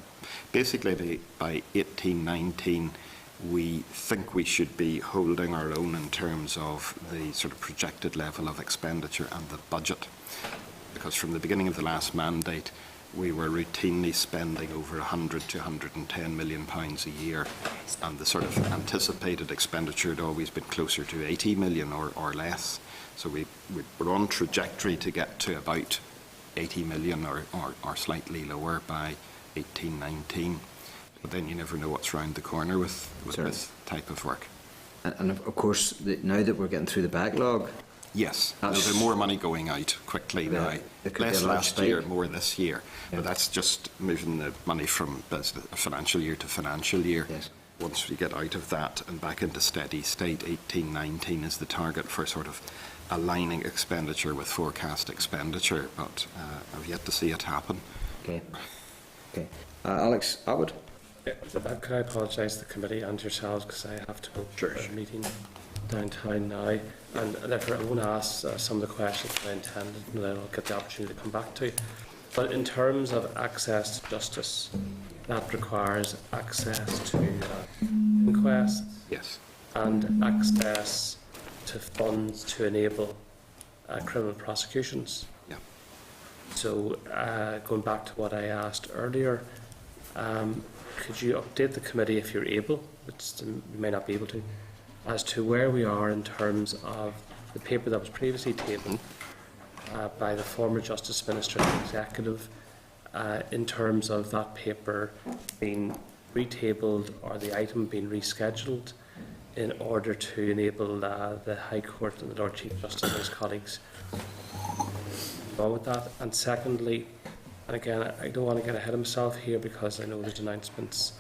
basically by 1819 we think we should be holding our own in terms of the sort of projected level of expenditure and the budget. Because from the beginning of the last mandate, we were routinely spending over 100 to 110 million pounds a year, and the sort of anticipated expenditure had always been closer to 80 million or less. So we're on trajectory to get to about 80 million or slightly lower by 1819. But then you never know what's round the corner with this type of work. And of course, now that we're getting through the backlog, yes, there'll be more money going out quickly now. Less last year, more this year. Yeah. But that's just moving the money from financial year to financial year. Yes. Once we get out of that and back into steady state, 1819 is the target for sort of aligning expenditure with forecast expenditure. But I've yet to see it happen. Okay. Alex Atwood. Yeah, could I apologise to the committee and yourselves because I have to go to a meeting downtown now, and therefore I won't ask some of the questions I intended, and then I'll get the opportunity to come back to. But in terms of access to justice, that requires access to inquests, yes, and access to funds to enable criminal prosecutions. Yeah. So going back to what I asked earlier, could you update the committee if you're able, which you may not be able to, as to where we are in terms of the paper that was previously tabled by the former Justice Minister and Executive, in terms of that paper being retabled or the item being rescheduled in order to enable the High Court and the Lord Chief Justice and his colleagues on with that. And secondly, and again, I don't want to get ahead of myself here because I know there's announcements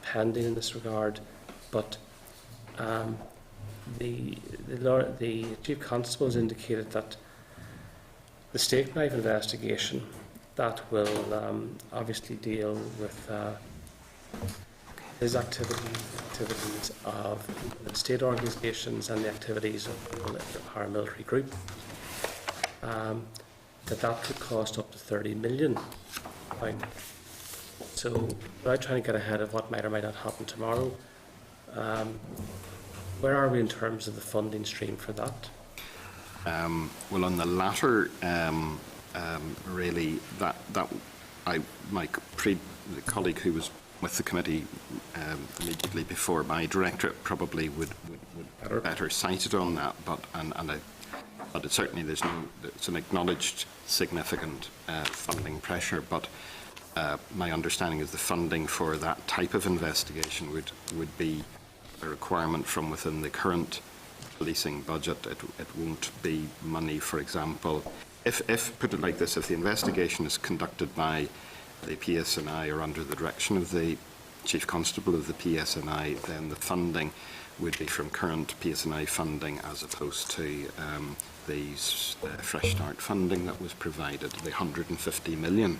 pending in this regard, but the Chief Constable has indicated that the steak knife investigation that will obviously deal with his activities of the state organisations and the activities of the paramilitary group, that could cost up to £30 million. So, without trying to get ahead of what might or might not happen tomorrow, where are we in terms of the funding stream for that? Well, on the latter, really, my colleague who was with the committee immediately before my directorate probably would better cited on that, but it certainly it's an acknowledged significant funding pressure, but my understanding is the funding for that type of investigation would be a requirement from within the current policing budget. It won't be money, for example, if put it like this, if the investigation is conducted by the PSNI or under the direction of the Chief Constable of the PSNI, then the funding would be from current PSNI funding as opposed to the Fresh Start funding that was provided, the 150 million.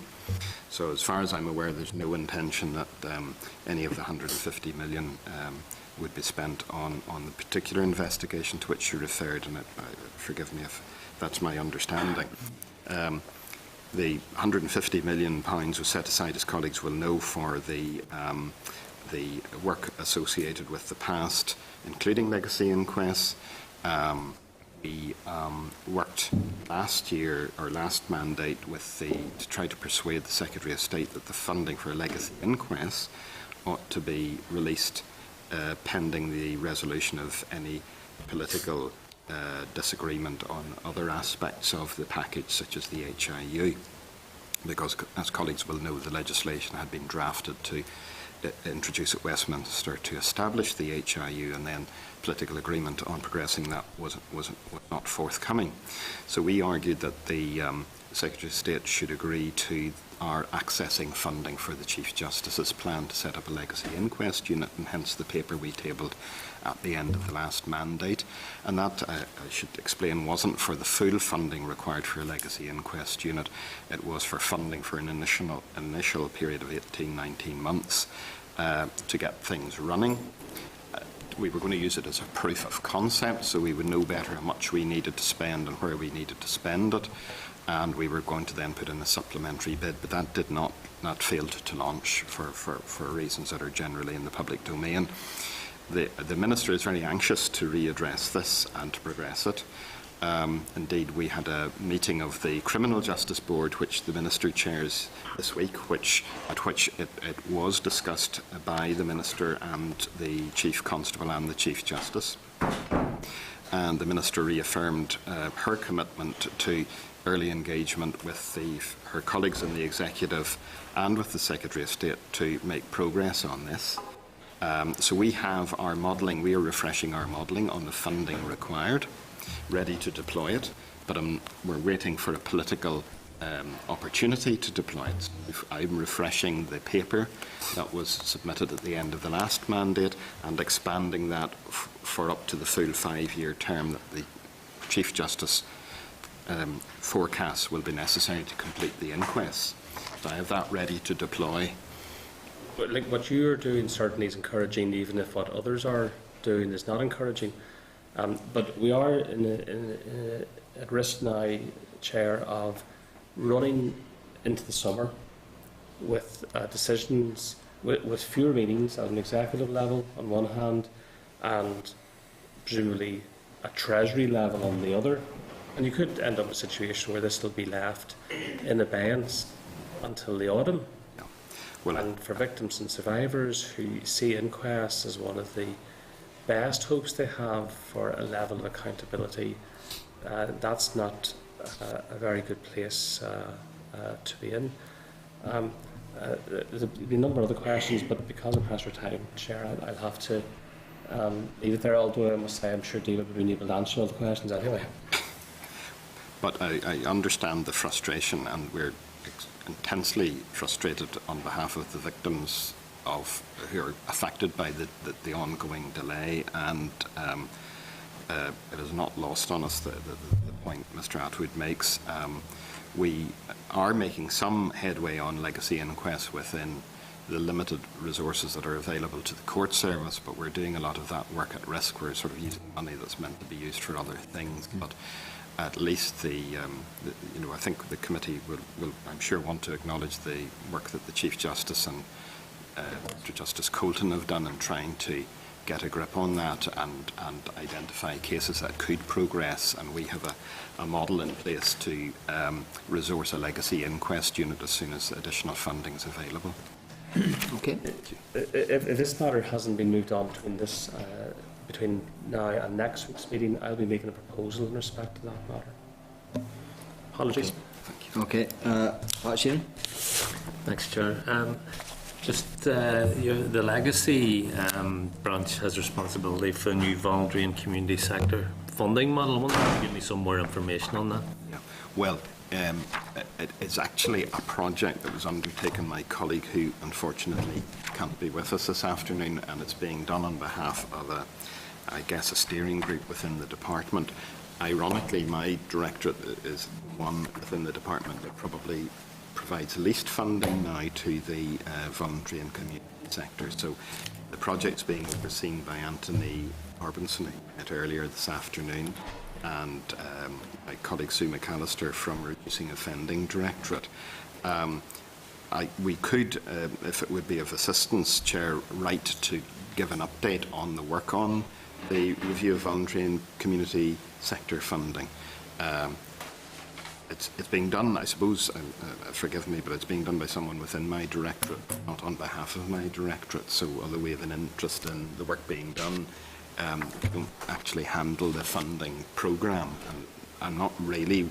So as far as I'm aware, there's no intention that any of the 150 million would be spent on the particular investigation to which you referred, and forgive me if that's my understanding. The 150 million pounds was set aside, as colleagues will know, for the work associated with the past, including legacy inquests, we worked last year, or last mandate, to try to persuade the Secretary of State that the funding for a legacy inquest ought to be released pending the resolution of any political disagreement on other aspects of the package, such as the HIU. Because, as colleagues will know, the legislation had been drafted to introduce at Westminster to establish the HIU, and then political agreement on progressing that was not forthcoming. So we argued that the Secretary of State should agree to our accessing funding for the Chief Justice's plan to set up a legacy inquest unit, and hence the paper we tabled at the end of the last mandate. And that, I should explain, wasn't for the full funding required for a legacy inquest unit. It was for funding for an initial period of 18-19 months to get things running. We were going to use it as a proof of concept, so we would know better how much we needed to spend and where we needed to spend it. And we were going to then put in a supplementary bid, but that did not failed to launch for reasons that are generally in the public domain. The Minister is very anxious to readdress this and to progress it. Indeed, we had a meeting of the Criminal Justice Board, which the Minister chairs this week, at which it was discussed by the Minister and the Chief Constable and the Chief Justice. And the Minister reaffirmed her commitment to early engagement with her colleagues in the Executive and with the Secretary of State to make progress on this. So we have our modelling, we are refreshing our modelling on the funding required, ready to deploy it, but we're waiting for a political opportunity to deploy it. I'm refreshing the paper that was submitted at the end of the last mandate and expanding that for up to the full 5-year term that the Chief Justice forecasts will be necessary to complete the inquest. So I have that ready to deploy. But like what you are doing certainly is encouraging, even if what others are doing is not encouraging. But we are at risk now, Chair, of running into the summer with decisions, with fewer meetings at an executive level on one hand, and presumably a Treasury level on the other. And you could end up in a situation where this will be left in abeyance until the autumn. Yeah. Well, and for victims and survivors who see inquests as one of the best hopes they have for a level of accountability, that's not a very good place to be in. There's a number of other questions, but because of pressure time, Chair, I'll have to leave it there, although I must say I'm sure David would be able to answer all the questions anyway. But I understand the frustration, and we're intensely frustrated on behalf of the victims who are affected by the ongoing delay, and it is not lost on us the point Mr. Atwood makes. We are making some headway on legacy inquests within the limited resources that are available to the court service, but we're doing a lot of that work at risk. We're sort of using money that's meant to be used for other things, but at least I think the committee will, I'm sure, want to acknowledge the work that the Chief Justice and Mr. Justice Colton have done in trying to get a grip on that and identify cases that could progress. And we have a model in place to resource a legacy inquest unit as soon as additional funding is available. Okay. If this matter hasn't been moved on between now and next week's meeting, I'll be making a proposal in respect to that matter. Apologies. Okay. Sheeran? Thanks, Chair. The legacy branch has responsibility for the new voluntary and community sector funding model. I wonder if you could give me some more information on that. Yeah. Well, it's actually a project that was undertaken by my colleague who unfortunately can't be with us this afternoon, and it's being done on behalf of a steering group within the department. Ironically, my directorate is one within the department that probably provides least funding now to the voluntary and community sector. So the project's being overseen by Anthony Orbinson, who we met earlier this afternoon, and my colleague Sue McAllister from Reducing Offending Directorate. We could, if it would be of assistance, Chair, write to give an update on the work on the review of voluntary and community sector funding. It's being done, I suppose, forgive me, but it's being done by someone within my directorate, not on behalf of my directorate. So although we have an interest in the work being done, we don't actually handle the funding programme. And I'm not really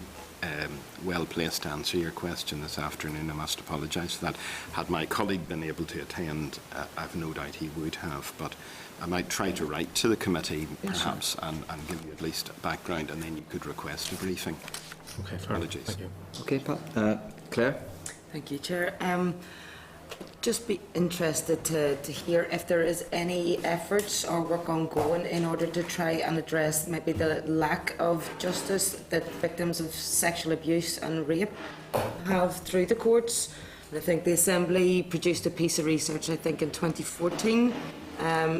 well placed to answer your question this afternoon. I must apologise for that. Had my colleague been able to attend, I've no doubt he would have, but I might try to write to the committee, perhaps, and give you at least a background, and then you could request a briefing. Okay, fair. Apologies. Thank you. Okay, Pat. Claire? Thank you, Chair. Just be interested to hear if there is any efforts or work ongoing in order to try and address maybe the lack of justice that victims of sexual abuse and rape have through the courts. And I think the Assembly produced a piece of research, I think in 2014,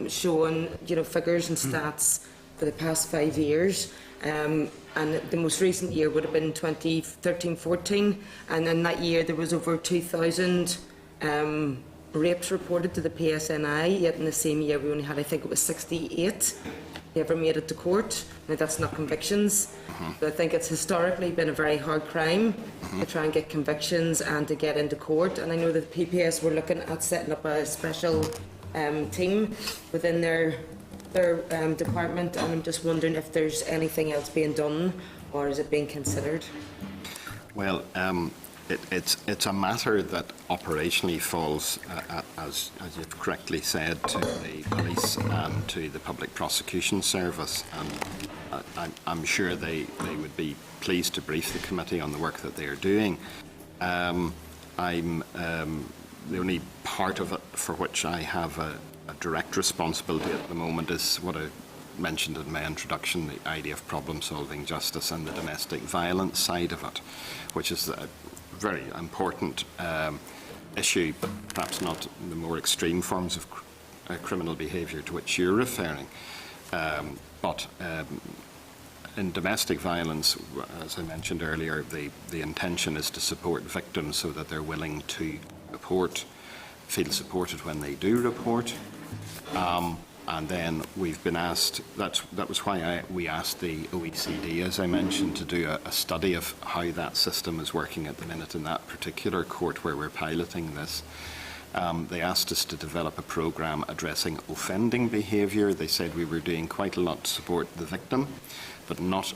showing figures and stats for the past 5 years. And the most recent year would have been 2013-14, and in that year there was over 2,000 rapes reported to the PSNI, yet in the same year we only had, I think it was 68 they ever made it to court. Now that's not convictions, but I think it's historically been a very hard crime to try and get convictions and to get into court. And I know that the PPS were looking at setting up a special team within their department, and I'm just wondering if there's anything else being done or is it being considered? Well, it's a matter that operationally falls, as you've correctly said, to the police and to the Public Prosecution Service, and I'm sure they would be pleased to brief the committee on the work that they are doing. The only part of it for which I have a direct responsibility at the moment is what I mentioned in my introduction, the idea of problem-solving justice and the domestic violence side of it, which is a very important issue, but perhaps not the more extreme forms of criminal behaviour to which you're referring. But in domestic violence, as I mentioned earlier, the intention is to support victims so that they're willing to report, feel supported when they do report. And then we've been asked, that was why we asked the OECD, as I mentioned, to do a study of how that system is working at the minute in that particular court where we're piloting this. They asked us to develop a programme addressing offending behaviour. They said we were doing quite a lot to support the victim, but not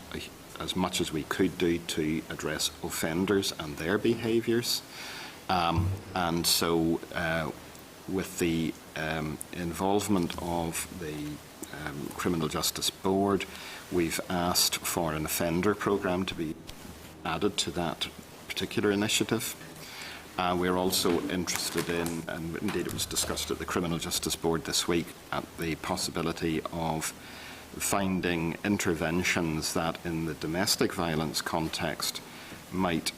as much as we could do to address offenders and their behaviours. And so with the involvement of the Criminal Justice Board, we've asked for an offender programme to be added to that particular initiative. We're also interested in, and indeed it was discussed at the Criminal Justice Board this week, at the possibility of finding interventions that in the domestic violence context might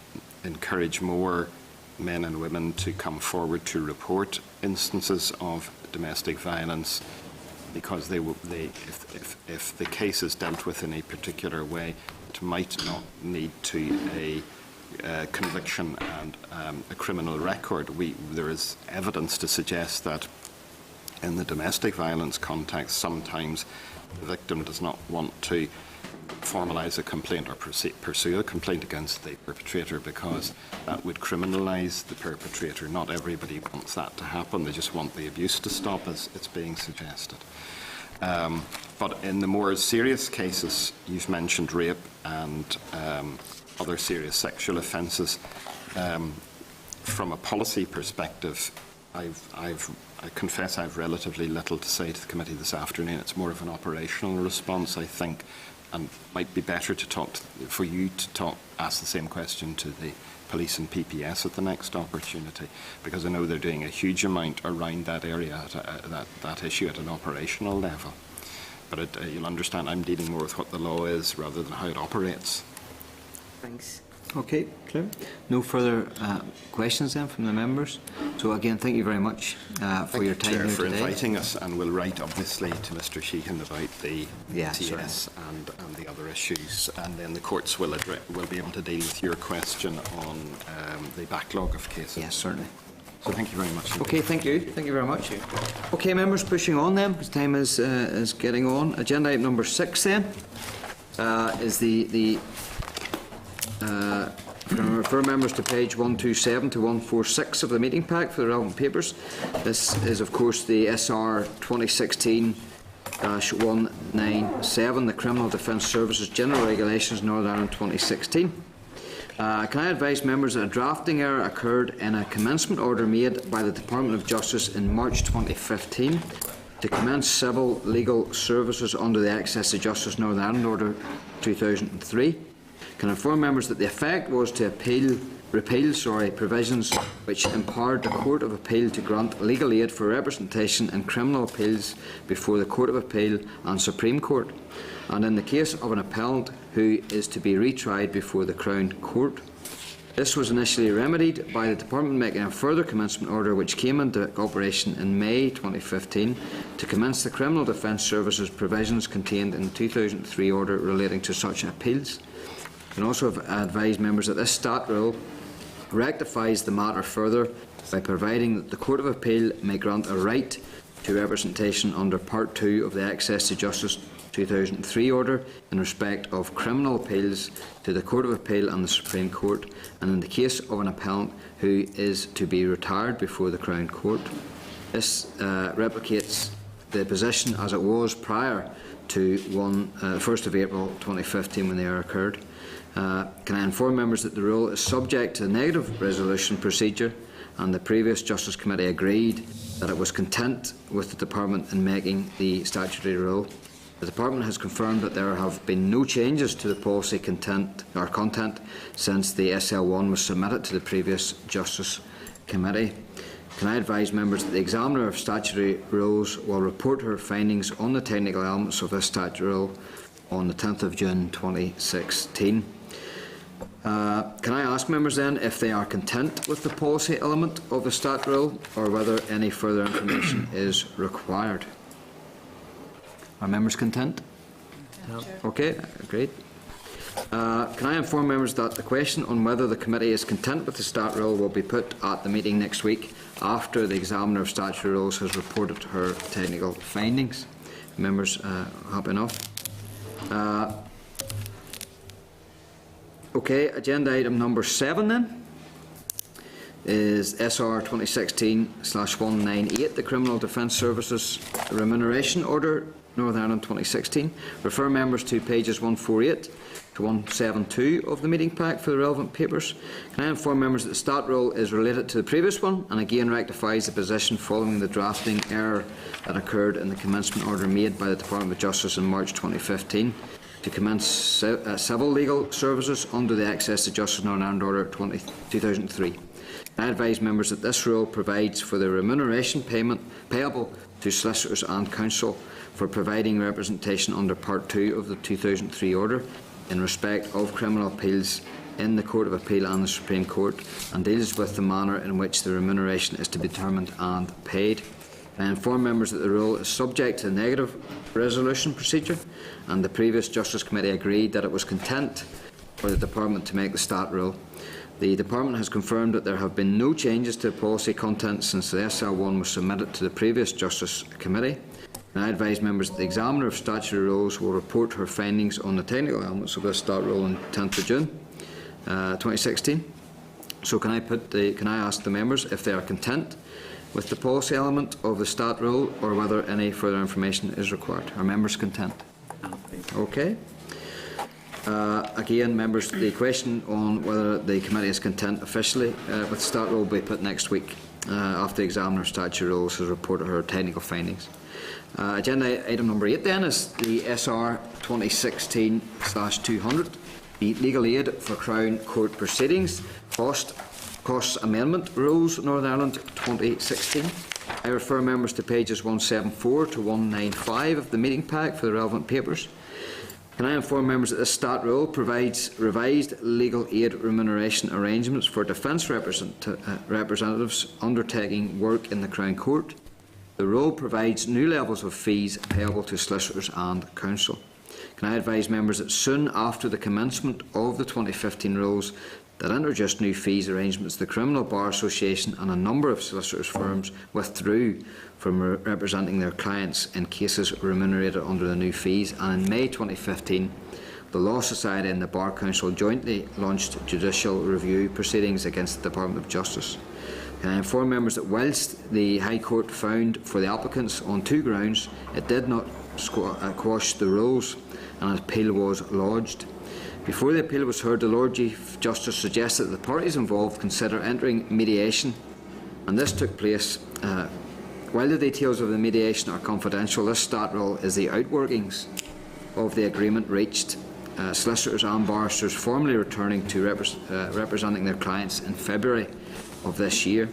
encourage more men and women to come forward to report instances of domestic violence, because if the case is dealt with in a particular way, it might not lead to a conviction and a criminal record. There is evidence to suggest that in the domestic violence context, sometimes the victim does not want to formalise a complaint or pursue a complaint against the perpetrator because that would criminalise the perpetrator. Not everybody wants that to happen. They just want the abuse to stop, as it's being suggested. But in the more serious cases, you've mentioned rape and other serious sexual offences. From a policy perspective, I confess I've relatively little to say to the committee this afternoon. It's more of an operational response, I think, and might be better to for you to ask the same question to the police and PPS at the next opportunity, because I know they're doing a huge amount around that area, that issue at an operational level. But you'll understand I'm dealing more with what the law is rather than how it operates. Thanks. Okay, Claire. No further questions then from the members. So again, thank you very much for your time here for today. inviting us, and we'll write obviously to Mr. Sheehan about the TS and the other issues, and then the courts will be able to deal with your question on the backlog of cases. Yes, certainly. So thank you very much. Okay, thank you. Thank you very much. Okay, members, pushing on then, because time is getting on. Agenda item number 6 then is I'm going to refer members to page 127 to 146 of the meeting pack for the relevant papers. This is, of course, the SR 2016-197, the Criminal Defence Services General Regulations, Northern Ireland 2016. Can I advise members that a drafting error occurred in a commencement order made by the Department of Justice in March 2015 to commence civil legal services under the Access to Justice Northern Ireland Order 2003. Can I inform members that the effect was to repeal provisions which empowered the Court of Appeal to grant legal aid for representation in criminal appeals before the Court of Appeal and Supreme Court, and in the case of an appellant who is to be retried before the Crown Court. This was initially remedied by the Department making a further commencement order which came into operation in May 2015 to commence the Criminal Defence Services provisions contained in the 2003 order relating to such appeals. And also advise members that this stat rule rectifies the matter further by providing that the Court of Appeal may grant a right to representation under Part 2 of the Access to Justice 2003 order in respect of criminal appeals to the Court of Appeal and the Supreme Court, and in the case of an appellant who is to be retired before the Crown Court. This replicates the position as it was prior to 1st of April 2015 when the error occurred. Can I inform members that the rule is subject to the negative resolution procedure, and the previous Justice Committee agreed that it was content with the Department in making the statutory rule. The Department has confirmed that there have been no changes to the policy content since the SL1 was submitted to the previous Justice Committee. Can I advise members that the Examiner of Statutory Rules will report her findings on the technical elements of this statutory rule on the 10th of June 2016. Can I ask members then if they are content with the policy element of the stat rule, or whether any further information is required? Are members content? No. Okay, great. Can I inform members that the question on whether the committee is content with the stat rule will be put at the meeting next week after the Examiner of Statutory Rules has reported her technical findings? Members happy enough? Okay, agenda item number 7 then is SR 2016/198, the Criminal Defence Services Remuneration Order, Northern Ireland 2016. Refer members to pages 148 to 172 of the meeting pack for the relevant papers. Can I inform members that the stat rule is related to the previous one and again rectifies the position following the drafting error that occurred in the commencement order made by the Department of Justice in March 2015 to commence civil legal services under the Access to Justice Northern Ireland Order 2003. I advise members that this rule provides for the remuneration payment payable to solicitors and counsel for providing representation under Part 2 of the 2003 order in respect of criminal appeals in the Court of Appeal and the Supreme Court, and deals with the manner in which the remuneration is to be determined and paid. I inform members that the rule is subject to the negative resolution procedure, and the previous Justice Committee agreed that it was content for the Department to make the stat rule. The Department has confirmed that there have been no changes to the policy content since the SL1 was submitted to the previous Justice Committee. And I advise members that the Examiner of Statutory Rules will report her findings on the technical elements of this stat rule on 10th of June 2016. So can I ask the members if they are content with the policy element of the stat rule, or whether any further information is required? Are members content? Okay. Again, members, the question on whether the committee is content officially with the stat rule will be put next week after the Examiner of Statutory Rules has reported her technical findings. Agenda item number 8 then is the SR 2016/200, the Legal Aid for Crown Court Proceedings Costs Amendment Rules, Northern Ireland 2016. I refer members to pages 174 to 195 of the meeting pack for the relevant papers. Can I inform members that this stat rule provides revised legal aid remuneration arrangements for defence representatives undertaking work in the Crown Court? The rule provides new levels of fees payable to solicitors and counsel. Can I advise members that soon after the commencement of the 2015 rules, that introduced new fees arrangements, the Criminal Bar Association and a number of solicitors' firms withdrew from representing their clients in cases remunerated under the new fees. And in May 2015, the Law Society and the Bar Council jointly launched judicial review proceedings against the Department of Justice. Can I inform members that whilst the High Court found for the applicants on 2 grounds, it did not quash the rules, and an appeal was lodged. Before the appeal was heard, the Lord Chief Justice suggested that the parties involved consider entering mediation, and this took place. While the details of the mediation are confidential, this stat rule is the outworkings of the agreement reached. Solicitors and barristers formally returning to representing their clients in February of this year.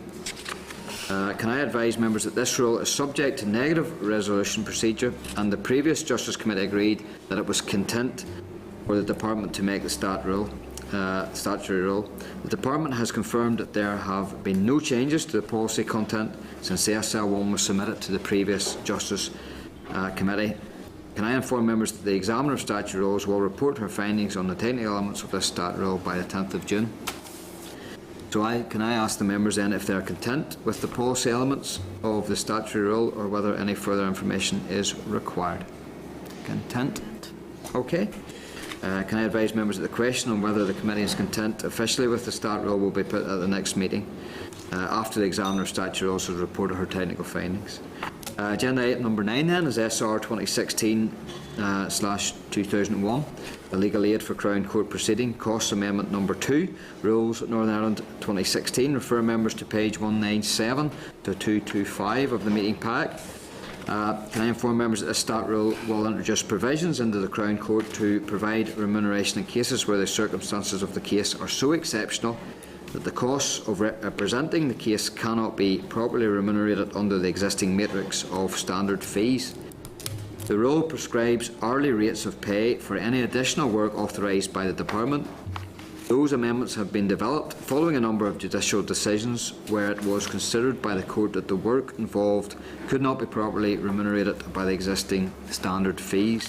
Can I advise members that this rule is subject to negative resolution procedure, and the previous Justice Committee agreed that it was content for the Department to make the statutory rule. The Department has confirmed that there have been no changes to the policy content since the SL1 was submitted to the previous Justice Committee. Can I inform members that the Examiner of Statutory Rules will report her findings on the technical elements of this stat rule by the 10th of June? So can I ask the members then if they are content with the policy elements of the statutory rule, or whether any further information is required? Content? Okay. Can I advise members that the question on whether the committee is content officially with the stat rule will be put at the next meeting after the Examiner of Statutory Rules has reported her technical findings? Agenda item number 9 then is SR 2016/2001, the Legal Aid for Crown Court Proceeding, Costs Amendment number 2, Rules Northern Ireland 2016. Refer members to page 197 to 225 of the meeting pack. Can I inform members that this stat rule will introduce provisions into the Crown Court to provide remuneration in cases where the circumstances of the case are so exceptional that the costs of representing the case cannot be properly remunerated under the existing matrix of standard fees. The rule prescribes hourly rates of pay for any additional work authorised by the Department. Those amendments have been developed following a number of judicial decisions where it was considered by the Court that the work involved could not be properly remunerated by the existing standard fees.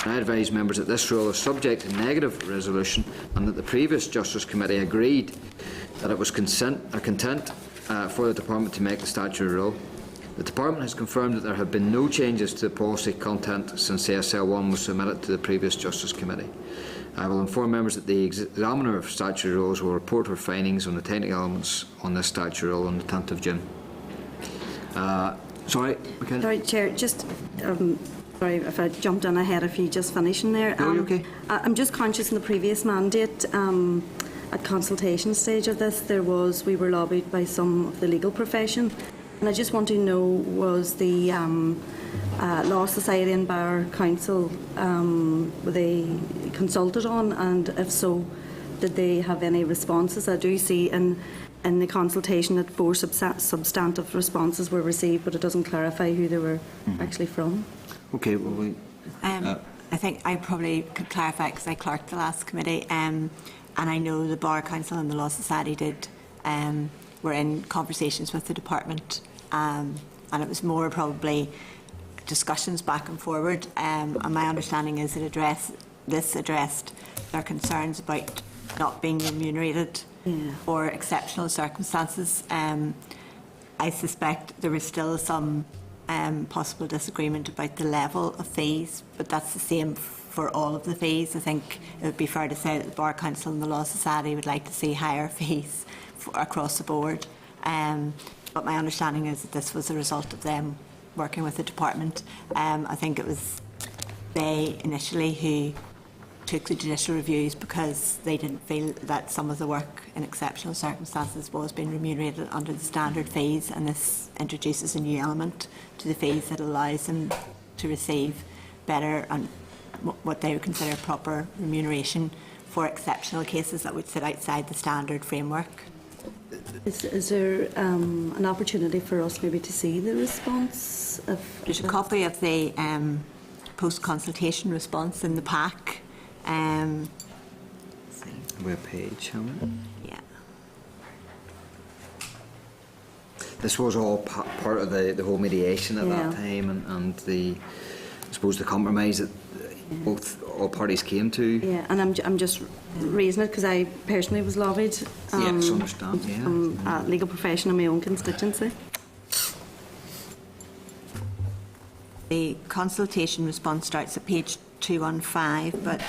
I advise members that this rule is subject to negative resolution, and that the previous Justice Committee agreed that it was content for the Department to make the statutory rule. The Department has confirmed that there have been no changes to the policy content since the SL1 was submitted to the previous Justice Committee. I will inform members that the Examiner of Statutory Rules will report her findings on the technical elements on this statutory rule on the 10th of June. Sorry, Chair, just sorry if I jumped in ahead of you just finishing there. No, you're okay. I'm just conscious in the previous mandate, at consultation stage of this, we were lobbied by some of the legal profession, and I just want to know, was the Law Society and Bar Council, were they consulted on, and if so, did they have any responses? I do see in the consultation that 4 substantive responses were received, but it doesn't clarify who they were actually from. Okay, well, I think I probably could clarify because I clerked the last committee, and I know the Bar Council and the Law Society were in conversations with the Department, and it was more probably discussions back and forward. And my understanding is it addressed their concerns about not being remunerated or exceptional circumstances. I suspect there was still some possible disagreement about the level of fees, but that's the same for all of the fees. I think it would be fair to say that the Bar Council and the Law Society would like to see higher fees across the board. But my understanding is that this was a result of them working with the Department. I think it was they initially who took the judicial reviews because they didn't feel that some of the work in exceptional circumstances was being remunerated under the standard fees, and this introduces a new element to the fees that allows them to receive better and what they would consider proper remuneration for exceptional cases that would sit outside the standard framework. Is there an opportunity for us maybe to see the response? There's a copy of the post-consultation response in the pack. Web page, haven't we? Yeah. This was all part of the whole mediation at that time, and I suppose the compromise that all parties came to. Yeah, and I'm just raising it because I personally was lobbied. Yes, understand. Yeah. From a legal profession in my own constituency. The consultation response starts at page 215, but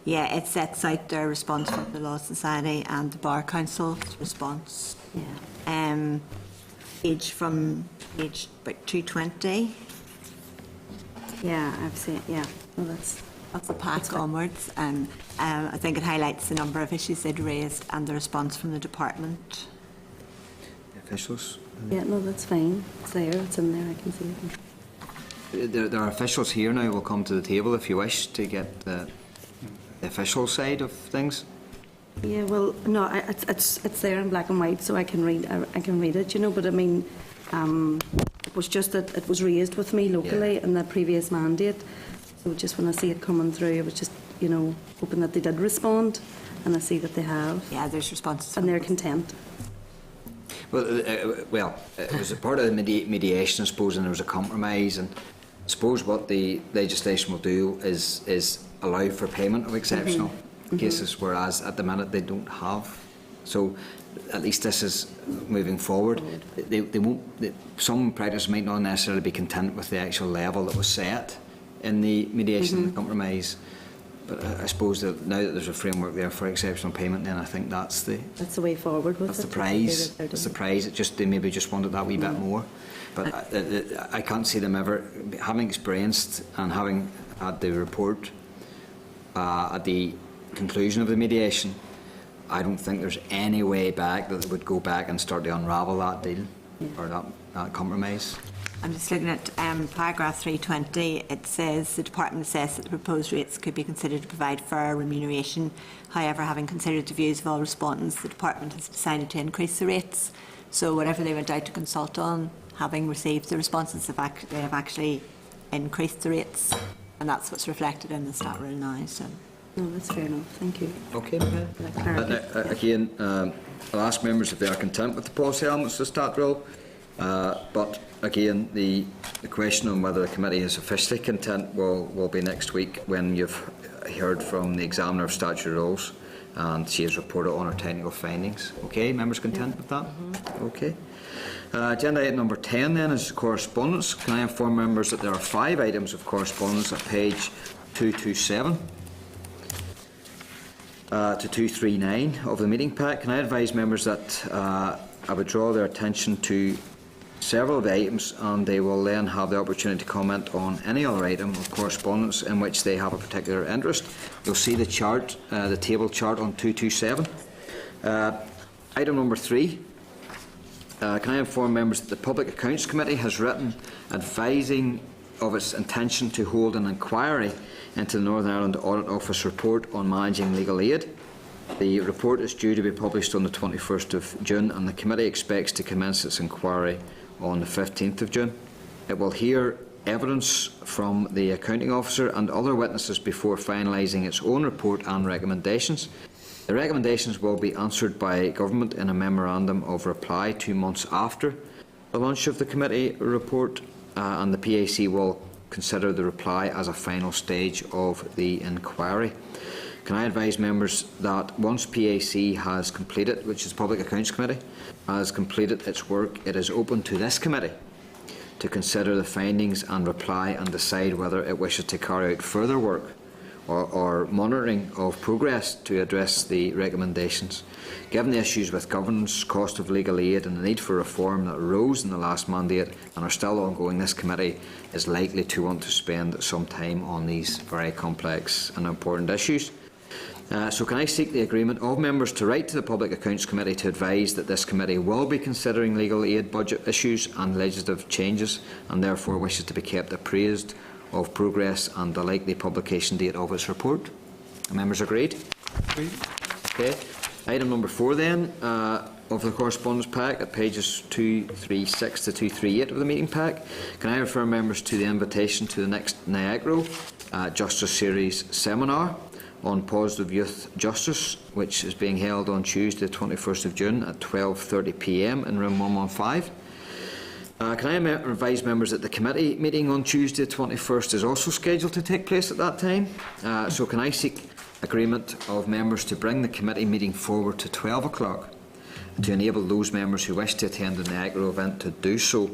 yeah, it sets out their response from the Law Society and the Bar Council's response. Yeah. Page about 220. Yeah, I've seen. Yeah, well, that's the pack onwards. I think it highlights the number of issues they'd raised and the response from the department. Officials. yeah. No, that's fine. It's there. It's in there. I can see it. There are officials here now. Will come to the table if you wish to get the official side of things. Yeah, well, no, it's there in black and white, so I can read. I can read it, you know. But I mean, it was just that it was raised with me locally in the previous mandate. So just when I see it coming through, I was just, you know, hoping that they did respond, and I see that they have. Yeah, there's responses, and they're content. Well, it was a part of the mediation, I suppose, and there was a compromise. And I suppose what the legislation will do is allow for payment of exceptional cases, whereas at the minute they don't have. So at least this is moving forward. They won't. Some practitioners might not necessarily be content with the actual level that was set in the mediation and compromise. But I suppose that now that there's a framework there for exceptional payment, then I think that's the way forward. That's the prize. That's the prize. They maybe just wanted that wee bit more. But I can't see them ever having experienced and having had the report at the conclusion of the mediation. I don't think there's any way back that they would go back and start to unravel that deal or that compromise. I'm just looking at paragraph 320. It says the department assessed that the proposed rates could be considered to provide fair remuneration. However, having considered the views of all respondents, the department has decided to increase the rates. So whatever they went out to consult on, having received the responses, they have actually increased the rates, and that's what's reflected in the stat rule now. So. No, that's fair enough. Thank you. Okay. Again, I'll ask members if they are content with the policy elements of the stat rule. But again, the question on whether the committee is officially content will be next week when you've heard from the examiner of statutory rules and she has reported on her technical findings. Okay, members content with that? Okay. Agenda item number 10 then is correspondence. Can I inform members that there are 5 items of correspondence at page 227 to 239 of the meeting pack? Can I advise members that I would draw their attention to several of the items, and they will then have the opportunity to comment on any other item of correspondence in which they have a particular interest. You'll see the chart, the table chart on 227. Item number 3. Can I inform members that the Public Accounts Committee has written advising of its intention to hold an inquiry into the Northern Ireland Audit Office report on managing legal aid. The report is due to be published on the 21st of June, and the committee expects to commence its inquiry on the 15th of June. It will hear evidence from the accounting officer and other witnesses before finalising its own report and recommendations. The recommendations will be answered by Government in a memorandum of reply 2 months after the launch of the committee report, and the PAC will consider the reply as a final stage of the inquiry. Can I advise members that once PAC has completed, which is the Public Accounts Committee, has completed its work, it is open to this committee to consider the findings and reply and decide whether it wishes to carry out further work or monitoring of progress to address the recommendations. Given the issues with governance, cost of legal aid and the need for reform that arose in the last mandate and are still ongoing, this committee is likely to want to spend some time on these very complex and important issues. So can I seek the agreement of members to write to the Public Accounts Committee to advise that this committee will be considering legal aid budget issues and legislative changes, and therefore wishes to be kept appraised of progress and the likely publication date of its report? Members agreed? Agreed. Okay. Item number 4 then of the correspondence pack at pages 236 to 238 of the meeting pack. Can I refer members to the invitation to the next NIAGRO Justice Series seminar on positive youth justice, which is being held on Tuesday, 21st of June at 12:30 p.m. in room 115. Can I advise members that the committee meeting on Tuesday, 21st, is also scheduled to take place at that time? So can I seek agreement of members to bring the committee meeting forward to 12 o'clock to enable those members who wish to attend the NAGRO event to do so?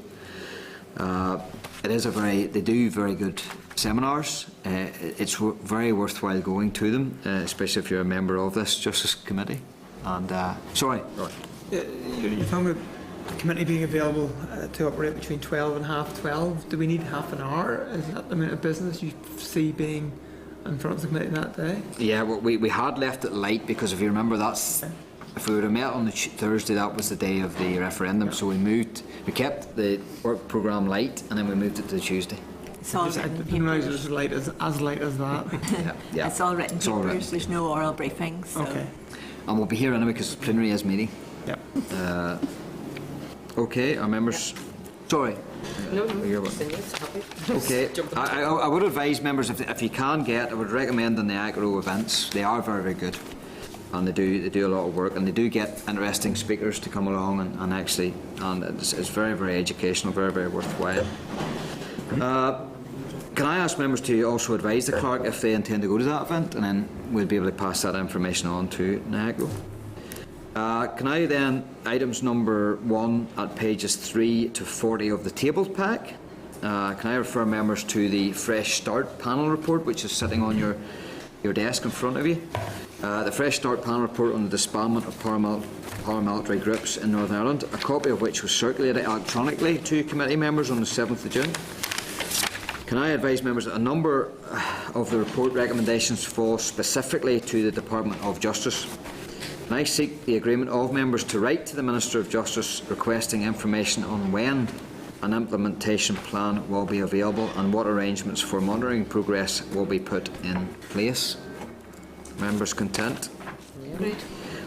They do very good seminars. It's very worthwhile going to them, especially if you're a member of this Justice Committee. And sorry. You're talking about the committee being available to operate between 12 and half 12. Do we need half an hour? Is that the amount of business you see being in front of the committee that day? Yeah, well, we had left it light because if you remember, if we would have met on the Thursday, that was the day of the referendum. So we kept the work programme light, and then we moved it to Tuesday. It's all I written didn't realise it papers. was as light as that. Yeah. It's all written papers. There's no oral briefings. So. Okay. And we'll be here anyway because plenary is meeting. Yep. Okay, our members. Sorry. No, Okay, I would advise members if you can get, I would recommend the NAGRO events. They are very, very good, and they do a lot of work, and they do get interesting speakers to come along and it's very, very educational, very, very worthwhile. Can I ask members to also advise the clerk if they intend to go to that event, and then we'll be able to pass that information on to NAGRO. Can I then, items number 1 at pages 3 to 40 of the tabled pack, can I refer members to the Fresh Start panel report, which is sitting on your desk in front of you. The Fresh Start panel report on the disbandment of paramilitary groups in Northern Ireland, a copy of which was circulated electronically to committee members on the 7th of June. Can I advise members that a number of the report recommendations fall specifically to the Department of Justice? Can I seek the agreement of members to write to the Minister of Justice requesting information on when an implementation plan will be available and what arrangements for monitoring progress will be put in place? Members content? Agreed.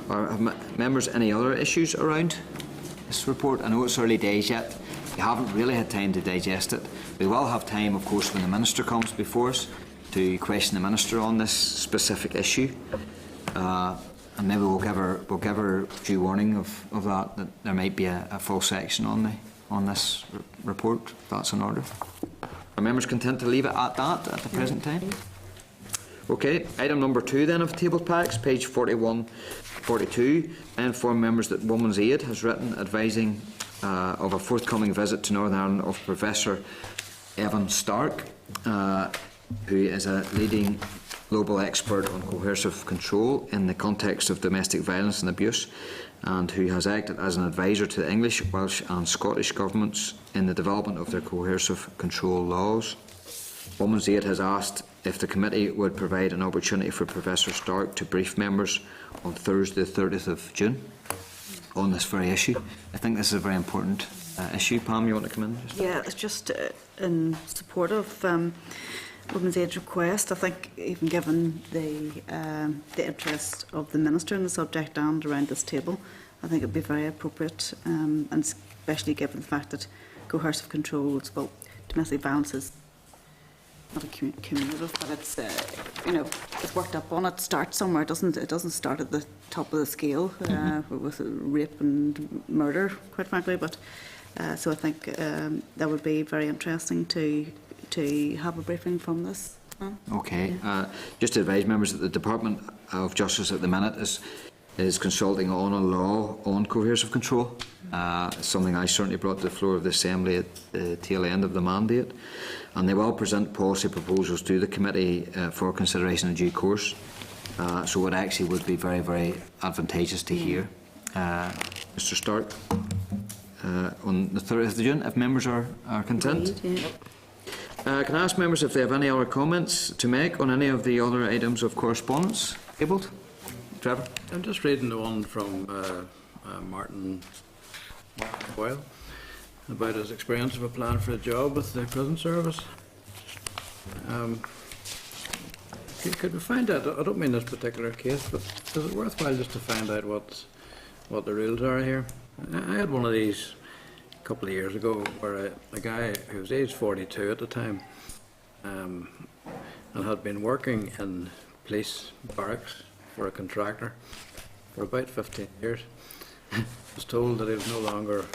Have members any other issues around this report? I know it's early days yet. You haven't really had time to digest it. We will have time, of course, when the Minister comes before us to question the Minister on this specific issue. And maybe we'll give her due warning of that there might be a full section on this report, if that's in order. Are members content to leave it at that at the present time? Okay, item number 2 then of tabled packs, page 41-42. I inform members that Women's Aid has written advising of a forthcoming visit to Northern Ireland of Professor Evan Stark, who is a leading global expert on coercive control in the context of domestic violence and abuse, and who has acted as an advisor to the English, Welsh and Scottish governments in the development of their coercive control laws. Women's Aid has asked if the committee would provide an opportunity for Professor Stark to brief members on Thursday, the 30th of June on this very issue. I think this is a very important issue. Pam, you want to come in? Yeah, it's just in support of Women's Aid's request. I think even given the interest of the Minister in the subject and around this table, I think it would be very appropriate, and especially given the fact that coercive controls, well, domestic violence is not a cumulative, but it's it's worked up on. It starts somewhere. It doesn't start at the top of the scale with rape and murder, quite frankly. But so I think that would be very interesting to have a briefing from this. Okay. Just to advise members that the Department of Justice at the minute is consulting on a law on coercive control. Something I certainly brought to the floor of the Assembly at the tail end of the mandate. And they will present policy proposals to the committee for consideration in due course. So it actually would be very, very advantageous to hear. Mr. Stark, on the 30th of June, if members are content. Agreed, yeah. Can I ask members if they have any other comments to make on any of the other items of correspondence? Abled? Trevor? I'm just reading the one from Martin Boyle about his experience of applying for a job with the prison service. Could we find out, I don't mean this particular case, but is it worthwhile just to find out what the rules are here? I had one of these a couple of years ago where a guy who was aged 42 at the time and had been working in police barracks for a contractor for about 15 years. Was told that he was no longer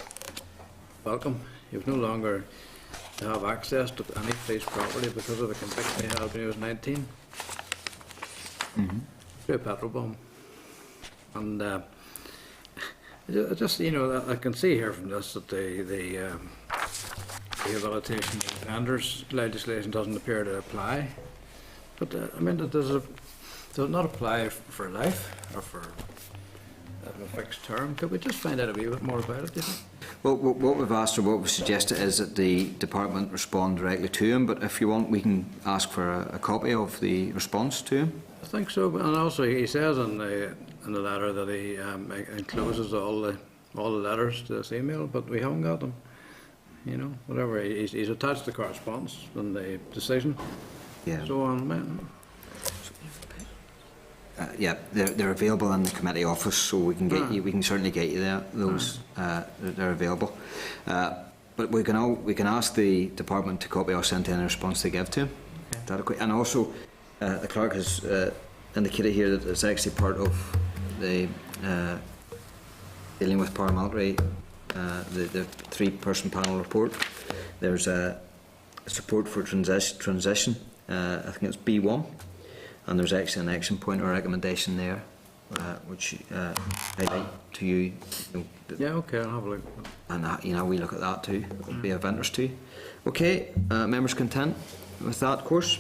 welcome. He was no longer to have access to any police property because of a conviction he had when he was 19. Through a petrol bomb. And I just, you know, I can see here from this that the rehabilitation of offenders legislation doesn't appear to apply. But I mean, does it not apply for life or for a fixed term? Could we just find out a wee bit more about it, do you think? Well, what we've asked or what we've suggested is that the department respond directly to him, but if you want, we can ask for a copy of the response to him. I think so, and also he says in the letter that he encloses all the letters to this email, but we haven't got them. You know, whatever he's attached the correspondence and the decision. Yeah. So on. Yeah, they're available in the committee office, so we can get you. We can certainly get you there. Those they're available, but we can ask the department to copy or send in a response they give to him. Okay. Is that okay? And also, the clerk has indicated here that it's actually part of the dealing with paramilitary, the three-person panel report. There's support for transition. I think it's B1. And there's actually an action point or recommendation there, which highlight to you. Yeah, okay, I'll have a look. And we look at that too. It will be of interest to you. Okay, members content with that course?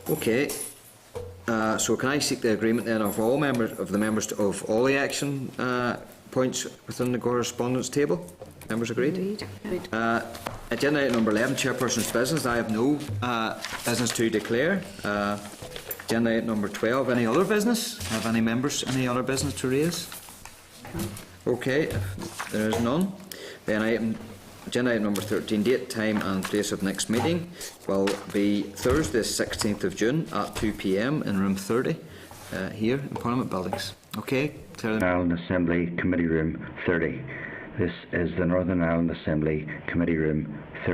Okay. So can I seek the agreement then of all members of all the action points within the correspondence table? Members agreed? Agenda item number 11, Chairperson's business. I have no business to declare. Agenda item number 12, any other business? Have any members any other business to raise? Okay, if there is none. Then agenda item number 13, date, time and place of next meeting will be Thursday 16th of June at 2 p.m. in room 30 here in Parliament Buildings. Okay, Northern Ireland Assembly Committee Room 30. This is the Northern Ireland Assembly Committee Room 30.